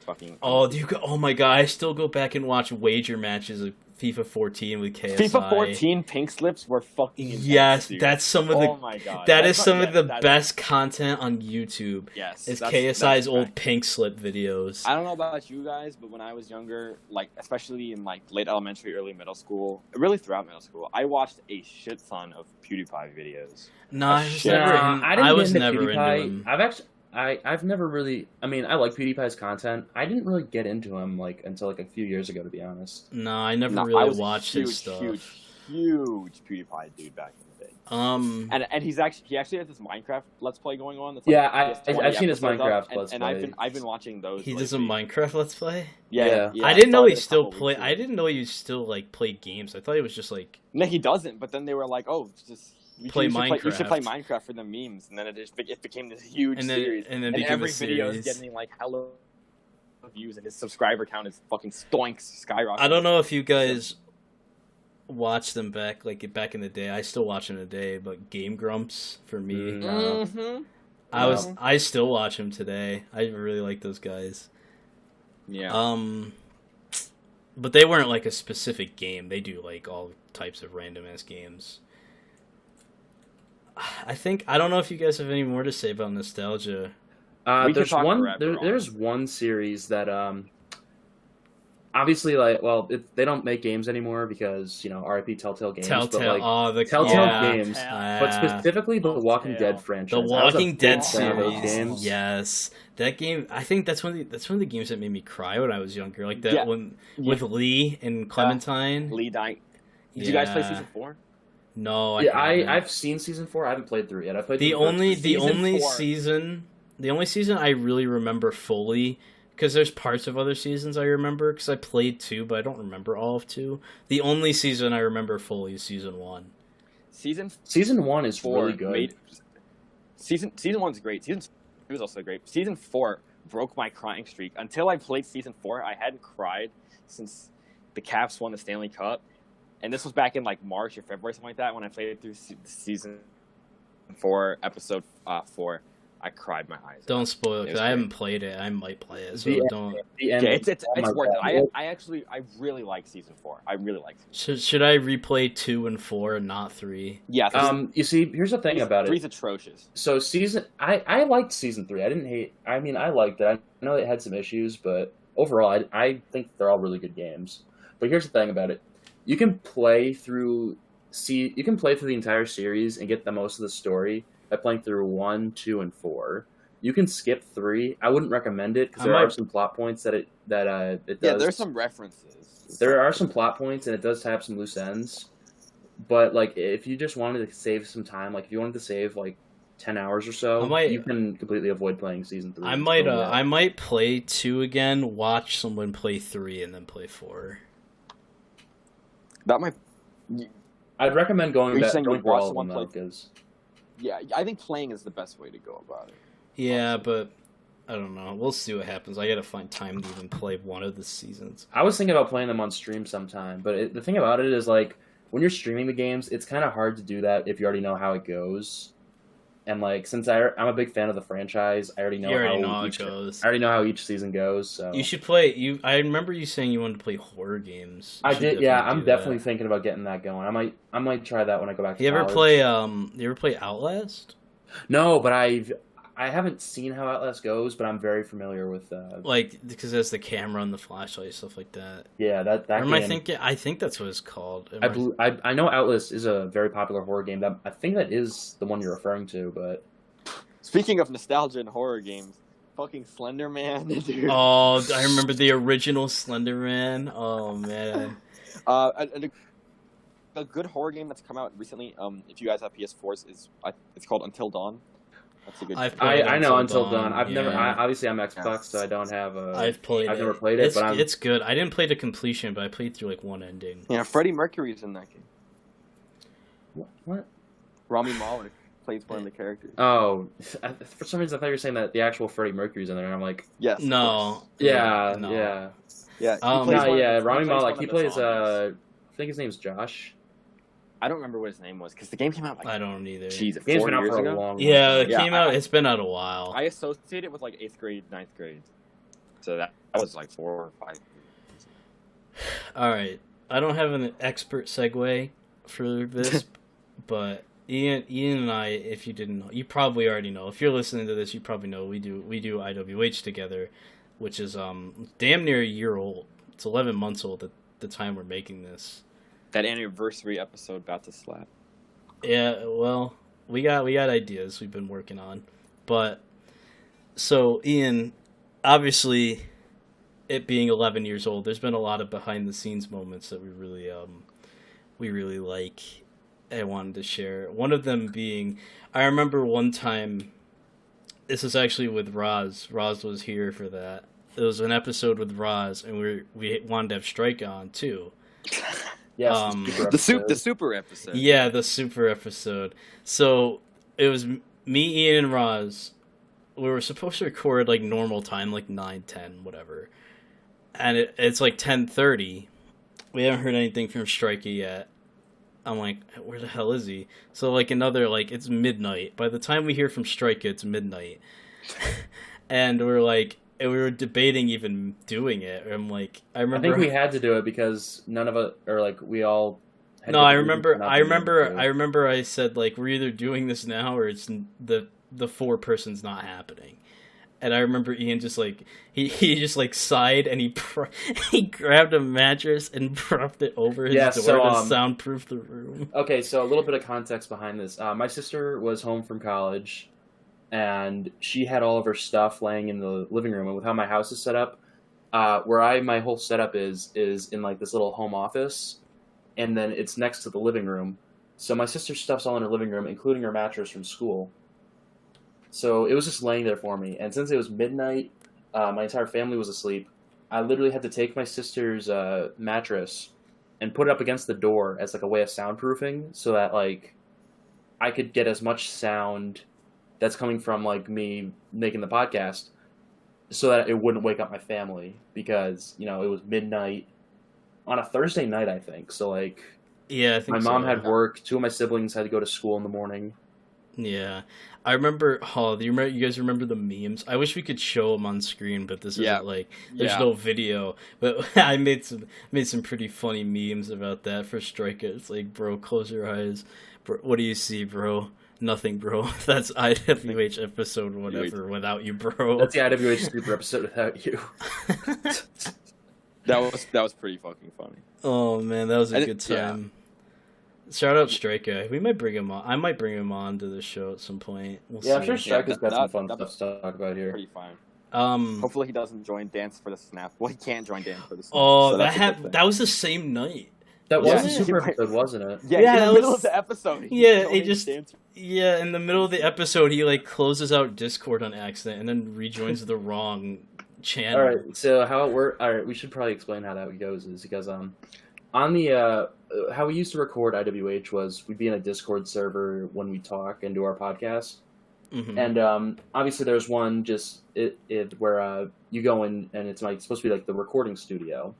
fucking. Oh, do you go? Oh my god, I still go back and watch wager matches of FIFA 14 with KSI. FIFA 14 pink slips were fucking intense, Yes, dude. that's some of the. Oh my god. That That's is some not- of the that's- best content on YouTube. Yes. Is that's KSI's old fact. pink slip videos. I don't know about you guys, but when I was younger, like especially in like late elementary, early middle school, really throughout middle school, I watched a shit ton of PewDiePie videos. No, I was shit. never. Nah, in, I didn't I was get into never into PewDiePie. him. I've never really. I mean, I like PewDiePie's content. I didn't really get into him like until like a few years ago, to be honest. No, I never No, I really was a watched huge, his stuff. huge PewDiePie dude back in the day. And he actually has this Minecraft Let's Play going on. That's Yeah, he has 20 I've seen his episodes up, Minecraft and, Let's and Play. I've been watching those. He does a lately. Minecraft Let's Play. Yeah. I didn't know he started a still couple play. weeks I ago. didn't know he still like played games. I thought he was just like. No, he doesn't. But then they were like, "Oh, just you Play should you should play Minecraft. Minecraft for the memes." And then it became this huge And then- series. and then became a every video is series. getting like hella views, and his subscriber count is fucking stoinks skyrocketing. I don't know if you guys watched them back in the day. I still watch them today, but Game Grumps for me. No. Mm-hmm. I still watch them today. I really like those guys. Yeah. But they weren't like a specific game. They do like all types of random ass games. I don't know if you guys have any more to say about nostalgia. We could There's talk one. forever on There's one series that obviously they don't make games anymore because RIP Telltale Games. Telltale, but like the Telltale yeah. Games, Yeah. but specifically the Walking Telltale. Dead franchise. The I was a Walking big Dead fan of those series. games. Yes, that game. I think that's one of the games that made me cry when I was younger. Like that Yeah. one with Lee and Clementine. Lee dying. Did you guys play season 4? No, Yeah, haven't. I've seen season 4. I haven't played through it yet. I played the through only first the season. only 4. season the only season I really remember fully, because there's parts of other seasons I remember because I played 2 but I don't remember all of 2. The only season I remember fully is season 1. Season 1 is 4 really good. Season 1's great. Season 2 is also great. Season 4 broke my crying streak. Until I played season 4, I hadn't cried since the Caps won the Stanley Cup. And this was back in like March or February, something like that, when I played through season 4, episode 4. I cried my eyes out. Don't spoil it It because was I great. haven't played it. I might play it, so The- don't. The end. Yeah, it's Oh my worth God. it. I really like season 4. I really like season Should I replay 2 and 4 and not 3? 4. Yeah, You see, here's the thing about it. 3's atrocious. So I liked season 3. I didn't hate. I mean, I liked it. I know it had some issues, but overall, I think they're all really good games. But here's the thing about it: you can play through the entire series and get the most of the story by playing through 1, 2, and 4. You can skip 3. I wouldn't recommend it because there are some plot points that it does. Yeah, there's some references. There are some plot points, and it does have some loose ends. But like, if you just wanted to save some time, like if you wanted to save like 10 hours or so, you can completely avoid playing season 3. I might play 2 again, watch someone play 3, and then play 4. That might. I'd recommend going back through all of them though, because. Yeah, I think playing is the best way to go about it. Yeah, but I don't know. We'll see what happens. I gotta find time to even play one of the seasons. I was thinking about playing them on stream sometime, but the thing about it is like when you're streaming the games, it's kind of hard to do that if you already know how it goes. And like, since I'm a big fan of the franchise, I already know how it goes. I already know how each season goes. So you should play. I remember you saying you wanted to play horror games. I did. Yeah, I'm definitely thinking about getting that going. I might try that when I go back to college. You ever play Outlast? No, but I haven't seen how Outlast goes, but I'm very familiar with because there's the camera and the flashlight, stuff like that. Yeah, that game. I think that's what it's called. I know Outlast is a very popular horror game. I think that is the one you're referring to. But speaking of nostalgia and horror games, fucking Slender Man, dude. Oh, I remember the original Slender Man. Oh man. A good horror game that's come out recently. If you guys have PS4s, it's called Until Dawn. That's a good. I know Until Dawn. I've never. Obviously, I'm Xbox, so I don't have. I've never played it, but it's good. I didn't play to completion, but I played through like one ending. Yeah, Freddie Mercury's in that game. What? Rami Malek plays one of the characters. Oh, for some reason I thought you were saying that the actual Freddie Mercury's in there, and I'm like, yes. No. Yeah. No. Yeah. Yeah. Rami Malek. He plays. I think his name's Josh. I don't remember what his name was because the game came out. I don't either. Jeez, the game's been out for a long. Yeah, it came out. It's been out a while. I associate it with like 8th grade, 9th grade, so that was like 4 or 5. All right, I don't have an expert segue for this, but Ian and I, if you didn't know, you probably already know. If you're listening to this, you probably know we do IWH together, which is damn near a year old. It's 11 months old at the time we're making this. That anniversary episode about to slap. Yeah, well, we got ideas we've been working on, but so Ian, obviously, it being 11 years old, there's been a lot of behind the scenes moments that we really like. I wanted to share. One of them being, I remember one time. This is actually with Roz. Roz was here for that. It was an episode with Roz, and we wanted to have Strike on too. Yes, the super episode. Yeah, the super episode. So it was me, Ian, and Roz. We were supposed to record like normal time, like 9:10, whatever. And it's like 10:30. We haven't heard anything from Strikey yet. I'm like, where the hell is he? So like it's midnight. By the time we hear from Strikey, it's midnight. And we were debating even doing it. I'm like, I think we had to do it because none of it, or like we all. No, I remember. I said like we're either doing this now or it's the 4 person's not happening. And I remember Ian just like he just like sighed and he grabbed a mattress and propped it over his door to soundproof the room. Okay, so a little bit of context behind this. My sister was home from college. And she had all of her stuff laying in the living room. And with how my house is set up, my whole setup is in like this little home office, and then it's next to the living room. So my sister's stuff's all in her living room, including her mattress from school. So it was just laying there for me. And since it was midnight, my entire family was asleep. I literally had to take my sister's mattress and put it up against the door as like a way of soundproofing, so that like I could get as much sound that's coming from like me making the podcast, so that it wouldn't wake up my family, because it was midnight on a Thursday night, I think. So like, yeah, I think my mom had work. 2 of my siblings had to go to school in the morning. Yeah, I remember. You guys remember the memes? I wish we could show them on screen, but this isn't like there's no video. But I made some pretty funny memes about that for Strike It. It's like, bro, close your eyes. Bro, what do you see, bro? Nothing, bro. That's IWH episode whatever without you, bro. That's the IWH super episode without you. That was pretty fucking funny. Oh man, that was a good Yeah. time. Shout out Strike Guy. We might bring him on. I might bring him on to the show at some point. We'll Yeah, I'm see. sure Strike has got some that- fun that- stuff to talk about here. Pretty fine. Um. Hopefully he doesn't join Dance for the Snap. Well, he can't join Dance for the Snap. Oh, so that that's a good thing. that was the same night. That Yeah. was a super episode, wasn't it? Yeah, Yeah, in that the middle was- of the episode. he Yeah, joined it just- Dance. Yeah, in the middle of the episode, he like closes out Discord on accident and then rejoins the wrong channel. All right, so how it works? All right, we should probably explain how that goes. Is because on the how we used to record IWH was we'd be in a Discord server when we talk and do our podcast, Mhm. and obviously there's one just where you go in and it's like supposed to be like the recording studio,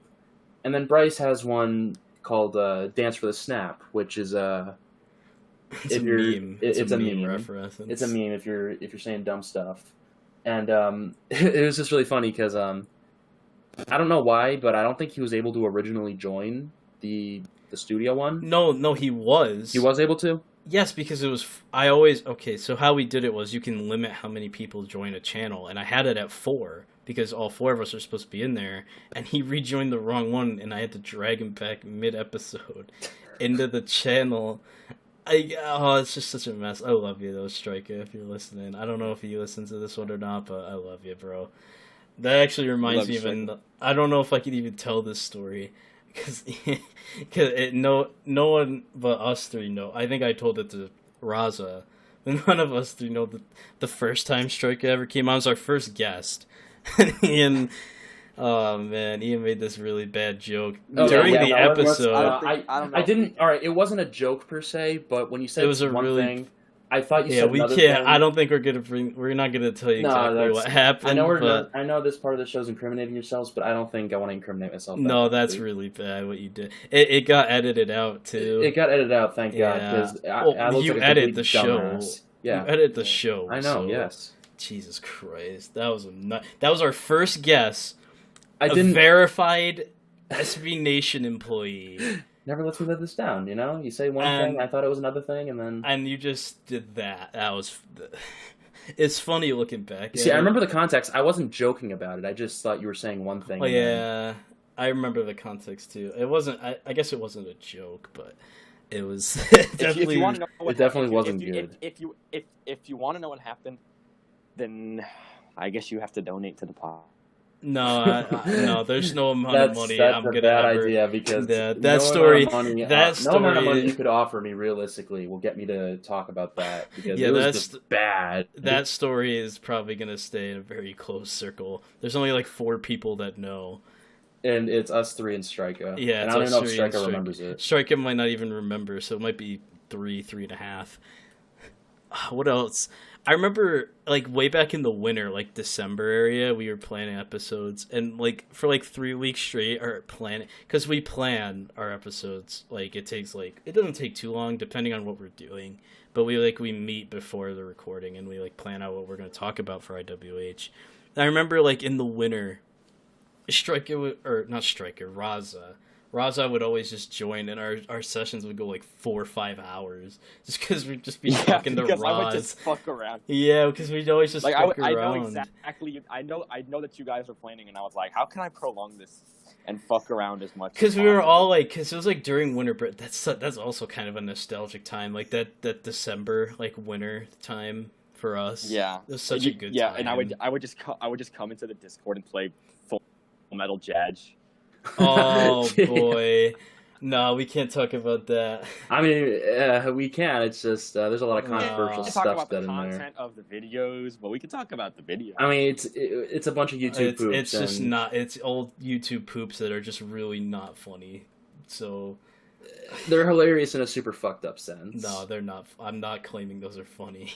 and then Bryce has one called Dance for the Snap, which is It's if a you're- meme. it's a meme. reference. It's a meme if you're saying dumb stuff, and it was just really funny because I don't know why, but I don't think he was able to originally join the studio one. No, he was. He was able to. Yes, because it was. I always okay. So how we did it was you can limit how many people join a channel, and I had it at 4 because all 4 of us are supposed to be in there, and he rejoined the wrong one, and I had to drag him back mid-episode into the channel. It's just such a mess. I love you though, Striker, if you're listening. I don't know if you listen to this one or not, but I love you, bro. That actually reminds Love me you, of an. I don't know if I could even tell this story because no one but us 3 know. I think I told it to Raza, but none of us 3 know the first time Striker ever came on was our first guest, and Ian. Oh man, Ian made this really bad joke during the episode. I didn't. All right, it wasn't a joke per se, but when you said It was a one really- thing, I thought you Yeah, said we another can't. thing. I don't think we're not gonna tell you No, exactly that's- what happened. I know but I know this part of the show's incriminating yourselves, but I don't think I want to incriminate myself. no, that that's quickly. really bad what you did. It got edited out too. It got edited out, thank God, Yeah. because Well, I looked you like a edit complete the show. dumbass. Yeah, You edit the show. I know. so- Yes, Jesus Christ, that was our first guess. I A didn't. verified SB Nation employee, Never lets me let this down. You know, you say one And- thing, I thought it was another thing, and then. and you just did that. That was. It's funny looking back. See, at I it. remember the context. I wasn't joking about it. I just thought you were saying one thing. Oh and then- yeah, I remember the context too. It wasn't. I guess it wasn't a joke, but it was definitely. If you want to know what It definitely happened, wasn't good. If you want to know what happened, then I guess you have to donate to the pod. No, no. There's no amount of money that's I'm a gonna bad ever. idea because That no story- amount of money, that no amount of story- money you could offer me realistically will get me to talk about that because Yeah, it was that's- just bad. That story is probably gonna stay in a very close circle. There's only like 4 people that know. And it's us 3 and Striker. Yeah, and it's I don't us even know if 3 and Striker Stryker. remembers it. Striker might not even remember, so it might be 3.5. What else? I remember like way back in the winter, like December area, we were planning episodes, and like for like 3 weeks straight, or planning because we plan our episodes. Like it doesn't take too long depending on what we're doing, but we meet before the recording and we like plan out what we're gonna talk about for IWH. And I remember like in the winter, Raza would always just join, and our sessions would go like 4 or 5 hours, just because we'd just be talking to because I would Raz. just fuck around. Yeah, because we'd always just Like fuck I know around. exactly. I know that you guys were planning, and I was like, how can I prolong this and fuck around as much? Because as we were possible? all like, because it was like during winter break. That's also kind of a nostalgic time, like that December like winter time for us. Yeah, it was such a good yeah, time. and I would just come into the Discord and play Full Metal Judge. Oh boy. No, we can't talk about that. I mean, we can. It's just there's a lot of No. controversial We can talk stuff about the in there. content of the videos, but we can talk about the video. I mean, it's a bunch of YouTube poops. It's just and not. It's old YouTube poops that are just really not funny. So they're hilarious in a super fucked up sense. no, they're not. I'm not claiming those are funny.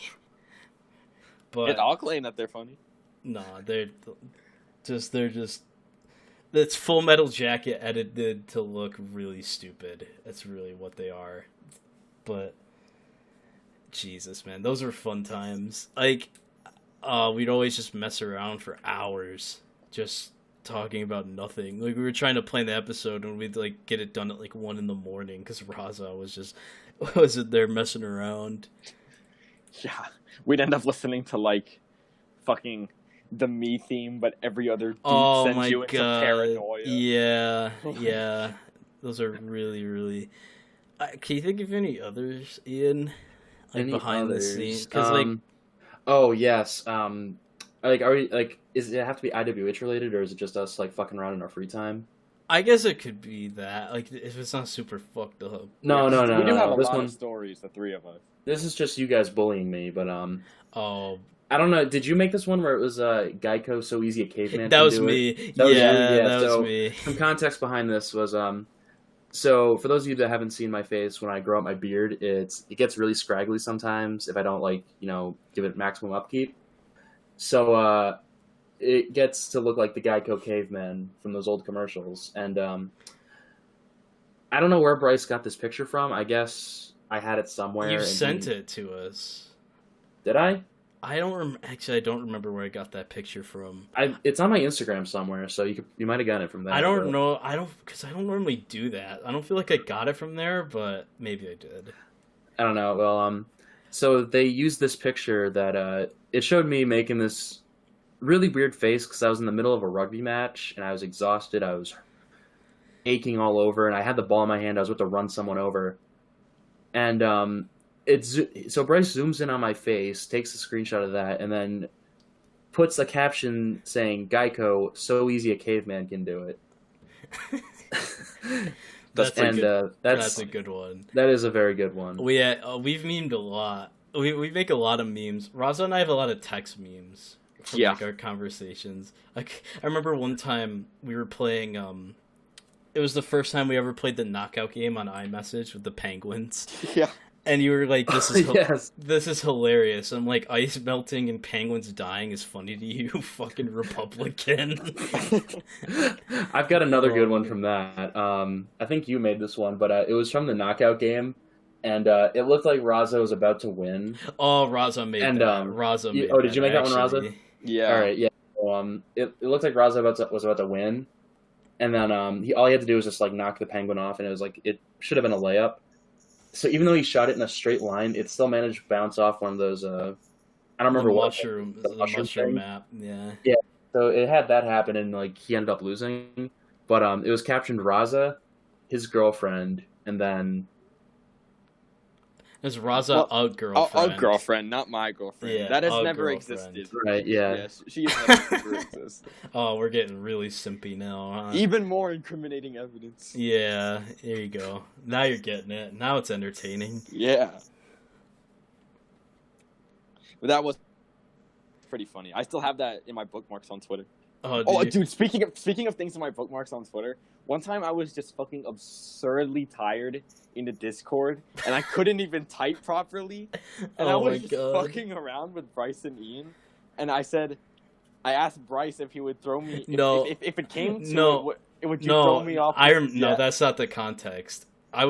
But I'll claim that they're funny. no, they're just. It's Full Metal Jacket edited to look really stupid. That's really what they are. But Jesus, man, those were fun times. Like, we'd always just mess around for hours, just talking about nothing. Like we were trying to plan the episode, and we'd like get it done at like 1 a.m. because Raza was there messing around. Yeah, we'd end up listening to like fucking the me theme, but every other dude Oh sends my you into god. paranoia. Yeah. Those are really, really. Can you think of any others, Ian? Like Any behind the others? scenes, because Oh yes. Like, are we like? Is it have to be IWH related, or is it just us like fucking around in our free time? I guess it could be that. Like if it's not super fucked up. No, no, no, We do no, have no. a This lot one, of stories, the three of us. this is just you guys bullying me. But Oh, I don't know. Did you make this one where it was Geico so easy a caveman? that can was do it? me. That was you? Yeah, Yeah, that was so- me. Some context behind this was So for those of you that haven't seen my face, when I grow out my beard, it gets really scraggly sometimes if I don't give it maximum upkeep. So it gets to look like the Geico caveman from those old commercials. And I don't know where Bryce got this picture from. I guess I had it somewhere. You and sent it to us. Did I? I don't actually. I don't remember where I got that picture from. It's on my Instagram somewhere, so you might have gotten it from there. I don't but- know. Because I don't normally do that. I don't feel like I got it from there, but maybe I did. I don't know. Well, so they used this picture that it showed me making this really weird face because I was in the middle of a rugby match and I was exhausted. I was aching all over, and I had the ball in my hand. I was about to run someone over, and so Bryce zooms in on my face, takes a screenshot of that, and then puts a caption saying, "Geico, so easy a caveman can do it." That's a and good, that's that's a good one. that is a very good one. We've memed a lot. We make a lot of memes. Raza and I have a lot of text memes from Yeah. like our conversations. Like I remember one time we were playing. It was the first time we ever played the knockout game on iMessage with the Penguins, Yeah. and you were like, "This is Yes. this is hilarious." I'm like, ice melting and penguins dying is funny to you, fucking Republican. I've got another good one Oh. from that. I think you made this one, but it was from the knockout game, and it looked like Raza was about to win. Oh, Raza made And, that. Raza made oh, did you make that one, actually. Raza? Yeah. All right, yeah. So, it looked like Raza was about to win, and then all he had to do was just like knock the penguin off, and it was like it should have been a layup. So even though he shot it in a straight line, it still managed to bounce off one of those. I don't remember the what mushroom, the the mushroom mushroom thing. map. Yeah. So it had that happen, and like he ended up losing. But it was captioned Raza, his girlfriend, and then It's Raza, a A girlfriend. girlfriend, not my girlfriend. Yeah, that has a never girlfriend. existed. right, yeah. Yes, she has never existed. Oh, we're getting really simpy now, huh? Even more incriminating evidence. Yeah, there you go. Now you're getting it. Now it's entertaining. Yeah. But that was pretty funny. I still have that in my bookmarks on Twitter. Oh, Oh, dude. dude, speaking of things in my bookmarks on Twitter, one time I was just fucking absurdly tired in the Discord, and I couldn't even type properly, and I Oh was my just God. fucking around with Bryce and Ian, and I asked Bryce if he would throw me, No. if it came to No. it, would you throw me off? Yeah. No, that's not the context. I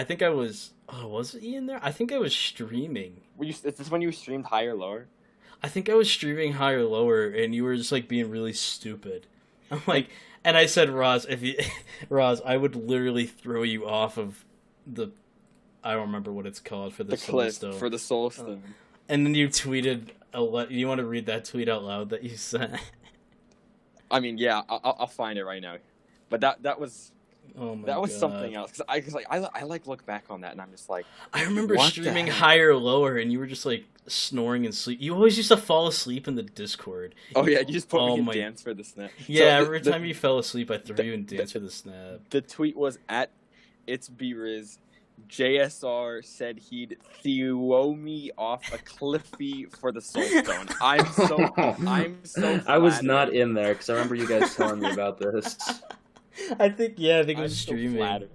think I was. Oh, was it Ian there? I think I was streaming. Is this when you streamed High or Lower? I think I was streaming High or Lower, and you were just like being really stupid. I'm like, and I said, Roz, Roz, I would literally throw you off of the, I don't remember what it's called for the cliff Soul Stone. for the Soul Stone. And then you tweeted, you want to read that tweet out loud that you sent? I mean, yeah, I'll find it right now, but that was. Oh my That was God. something else because I look back on that and I'm just like, I remember What the streaming heck? High or Lower, and you were just like snoring and sleep. You always used to fall asleep in the Discord. oh yeah, you just put Oh me in my- dance for the snap. Yeah, So every time you fell asleep, I threw you in Dance for the Snap. the tweet was at it's briz. JSR said he'd throw me off a cliffy for the Soul Stone. I'm so. I was flattered. not in there because I remember you guys telling me about this. I think it I'm was so streaming. flattered.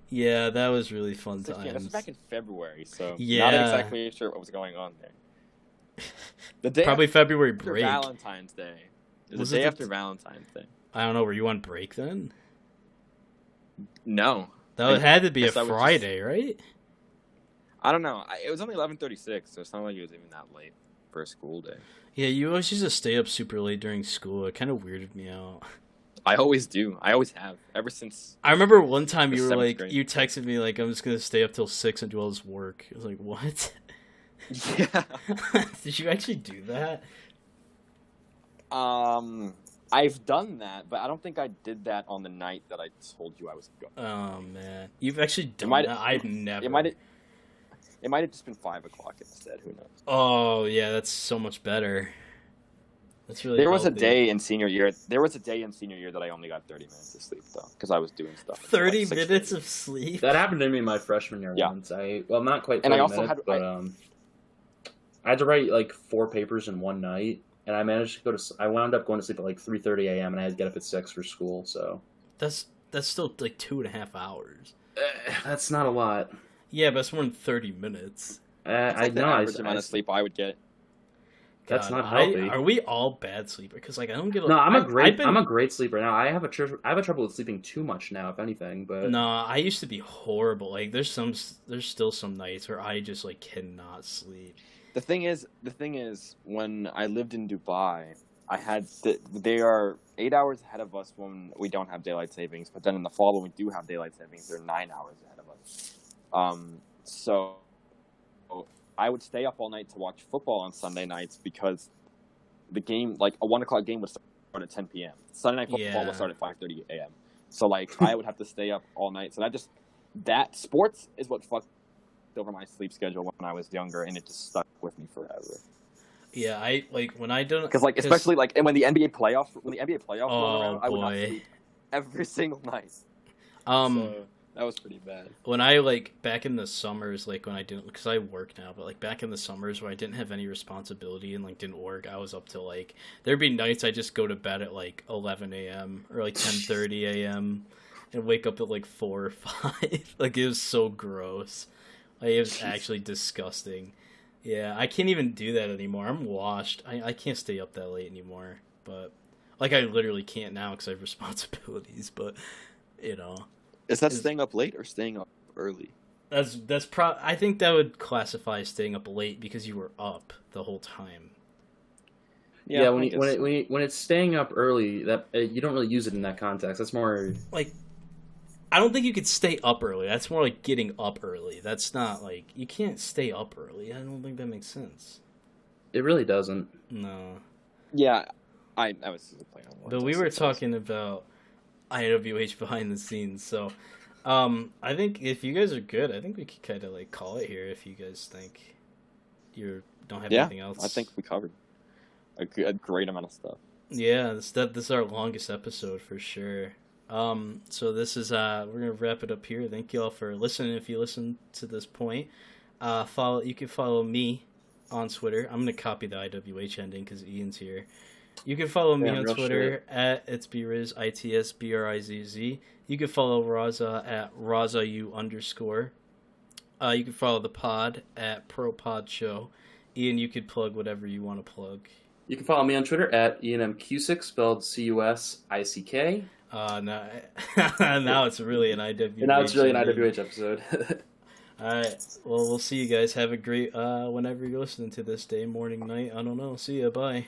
Yeah, that was really fun Yeah, this was times. back in February, so Yeah. not exactly sure what was going on there. The day Probably February after break. Valentine's Day. It was Was the it day the- after Valentine's Day. I don't know. Were you on break then? No, That had to be a guess I was just- Friday, right? I don't know. It was only 11:36, so it's not like it was even that late for a school day. Yeah, you always used to stay up super late during school. It kind of weirded me out. I always do. I always have ever since. I remember one time The you were seventh like, grade. you texted me like, I'm just gonna stay up till 6 and do all this work. I was like, what? Yeah. Did you actually do that? I've done that, but I don't think I did that on the night that I told you I was going. Oh man, you've actually done might- that? I've never. It might have just been 5 o'clock instead. Who knows? Oh yeah, that's so much better. That's really. There was a healthy. day in senior year. There was a day in senior year that I only got 30 minutes of sleep though, because I was doing stuff. until, 30 like, 6:30. minutes of sleep. That happened to me my freshman year Yeah. once. Well, not quite 30 And I also minutes, had- but I had to write like 4 papers in one night, and I managed to go to. I wound up going to sleep at like 3:30 a.m. and I had to get up at 6 for school. So That's still like 2.5 hours. that's not a lot. Yeah, but it's more than 30 minutes. It's I like the know. average amount of sleep I would get. That's God, not healthy. Are we all bad sleepers? Because like I don't get. No, I'm I've been- a great sleeper now. I have a trouble with sleeping too much now, if anything. But No, I used to be horrible. Like there's still some nights where I just like cannot sleep. The thing is, when I lived in Dubai, I had they are 8 hours ahead of us when we don't have daylight savings. But then in the fall, when we do have daylight savings, they're 9 hours ahead of us. So I would stay up all night to watch football on Sunday nights because the game, like a 1 o'clock game, would start at 10 p.m. Sunday night football Yeah. would start at 5:30 a.m. So like I would have to stay up all night. So that sports is what fucked over my sleep schedule when I was younger, and it just stuck with me forever. Yeah, I like when I don't Because like especially like and when the NBA playoffs rolled around, I would not boy. sleep every single night. um So that was pretty bad. when I like back in the summers, like when I didn't, because I work now, but like back in the summers where I didn't have any responsibility and like didn't work, I was up till like there'd be nights I just go to bed at like 11 a.m. or like 10:30 a.m. and wake up at like 4 or 5. Like it was so gross. Like it was actually disgusting. Yeah, I can't even do that anymore. I'm washed. I can't stay up that late anymore. But like I literally can't now because I have responsibilities. But you know. Is that staying up late or staying up early? I think that would classify as staying up late because you were up the whole time. yeah, when it's staying up early, that you don't really use it in that context. That's more. Like, I don't think you could stay up early. That's more like getting up early. That's not like you can't stay up early. I don't think that makes sense. It really doesn't. No, Yeah, I was just playing on one. but we were talking about IWH behind the scenes. So, I think if you guys are good, I think we could kind of like call it here. If you guys think you don't have anything else, I think we covered a great amount of stuff. Yeah, this is our longest episode for sure. So this is we're gonna wrap it up here. Thank you all for listening. If you listen to this point, you can follow me on Twitter. I'm gonna copy the IWH ending because Ian's here. You can follow me on real Twitter at itsbriz, ITSBRIZZ. You can follow Raza at RazaU_. You can follow the pod at ProPodShow. Ian, you could plug whatever you want to plug. You can follow me on Twitter at Ian M. Cusick, spelled CUSICK. Now it's really an IWH. And now it's really an ending. IWH episode. Alright, well, we'll see you guys. Have a great, whenever you're listening to this day, morning, night, I don't know. See ya, bye.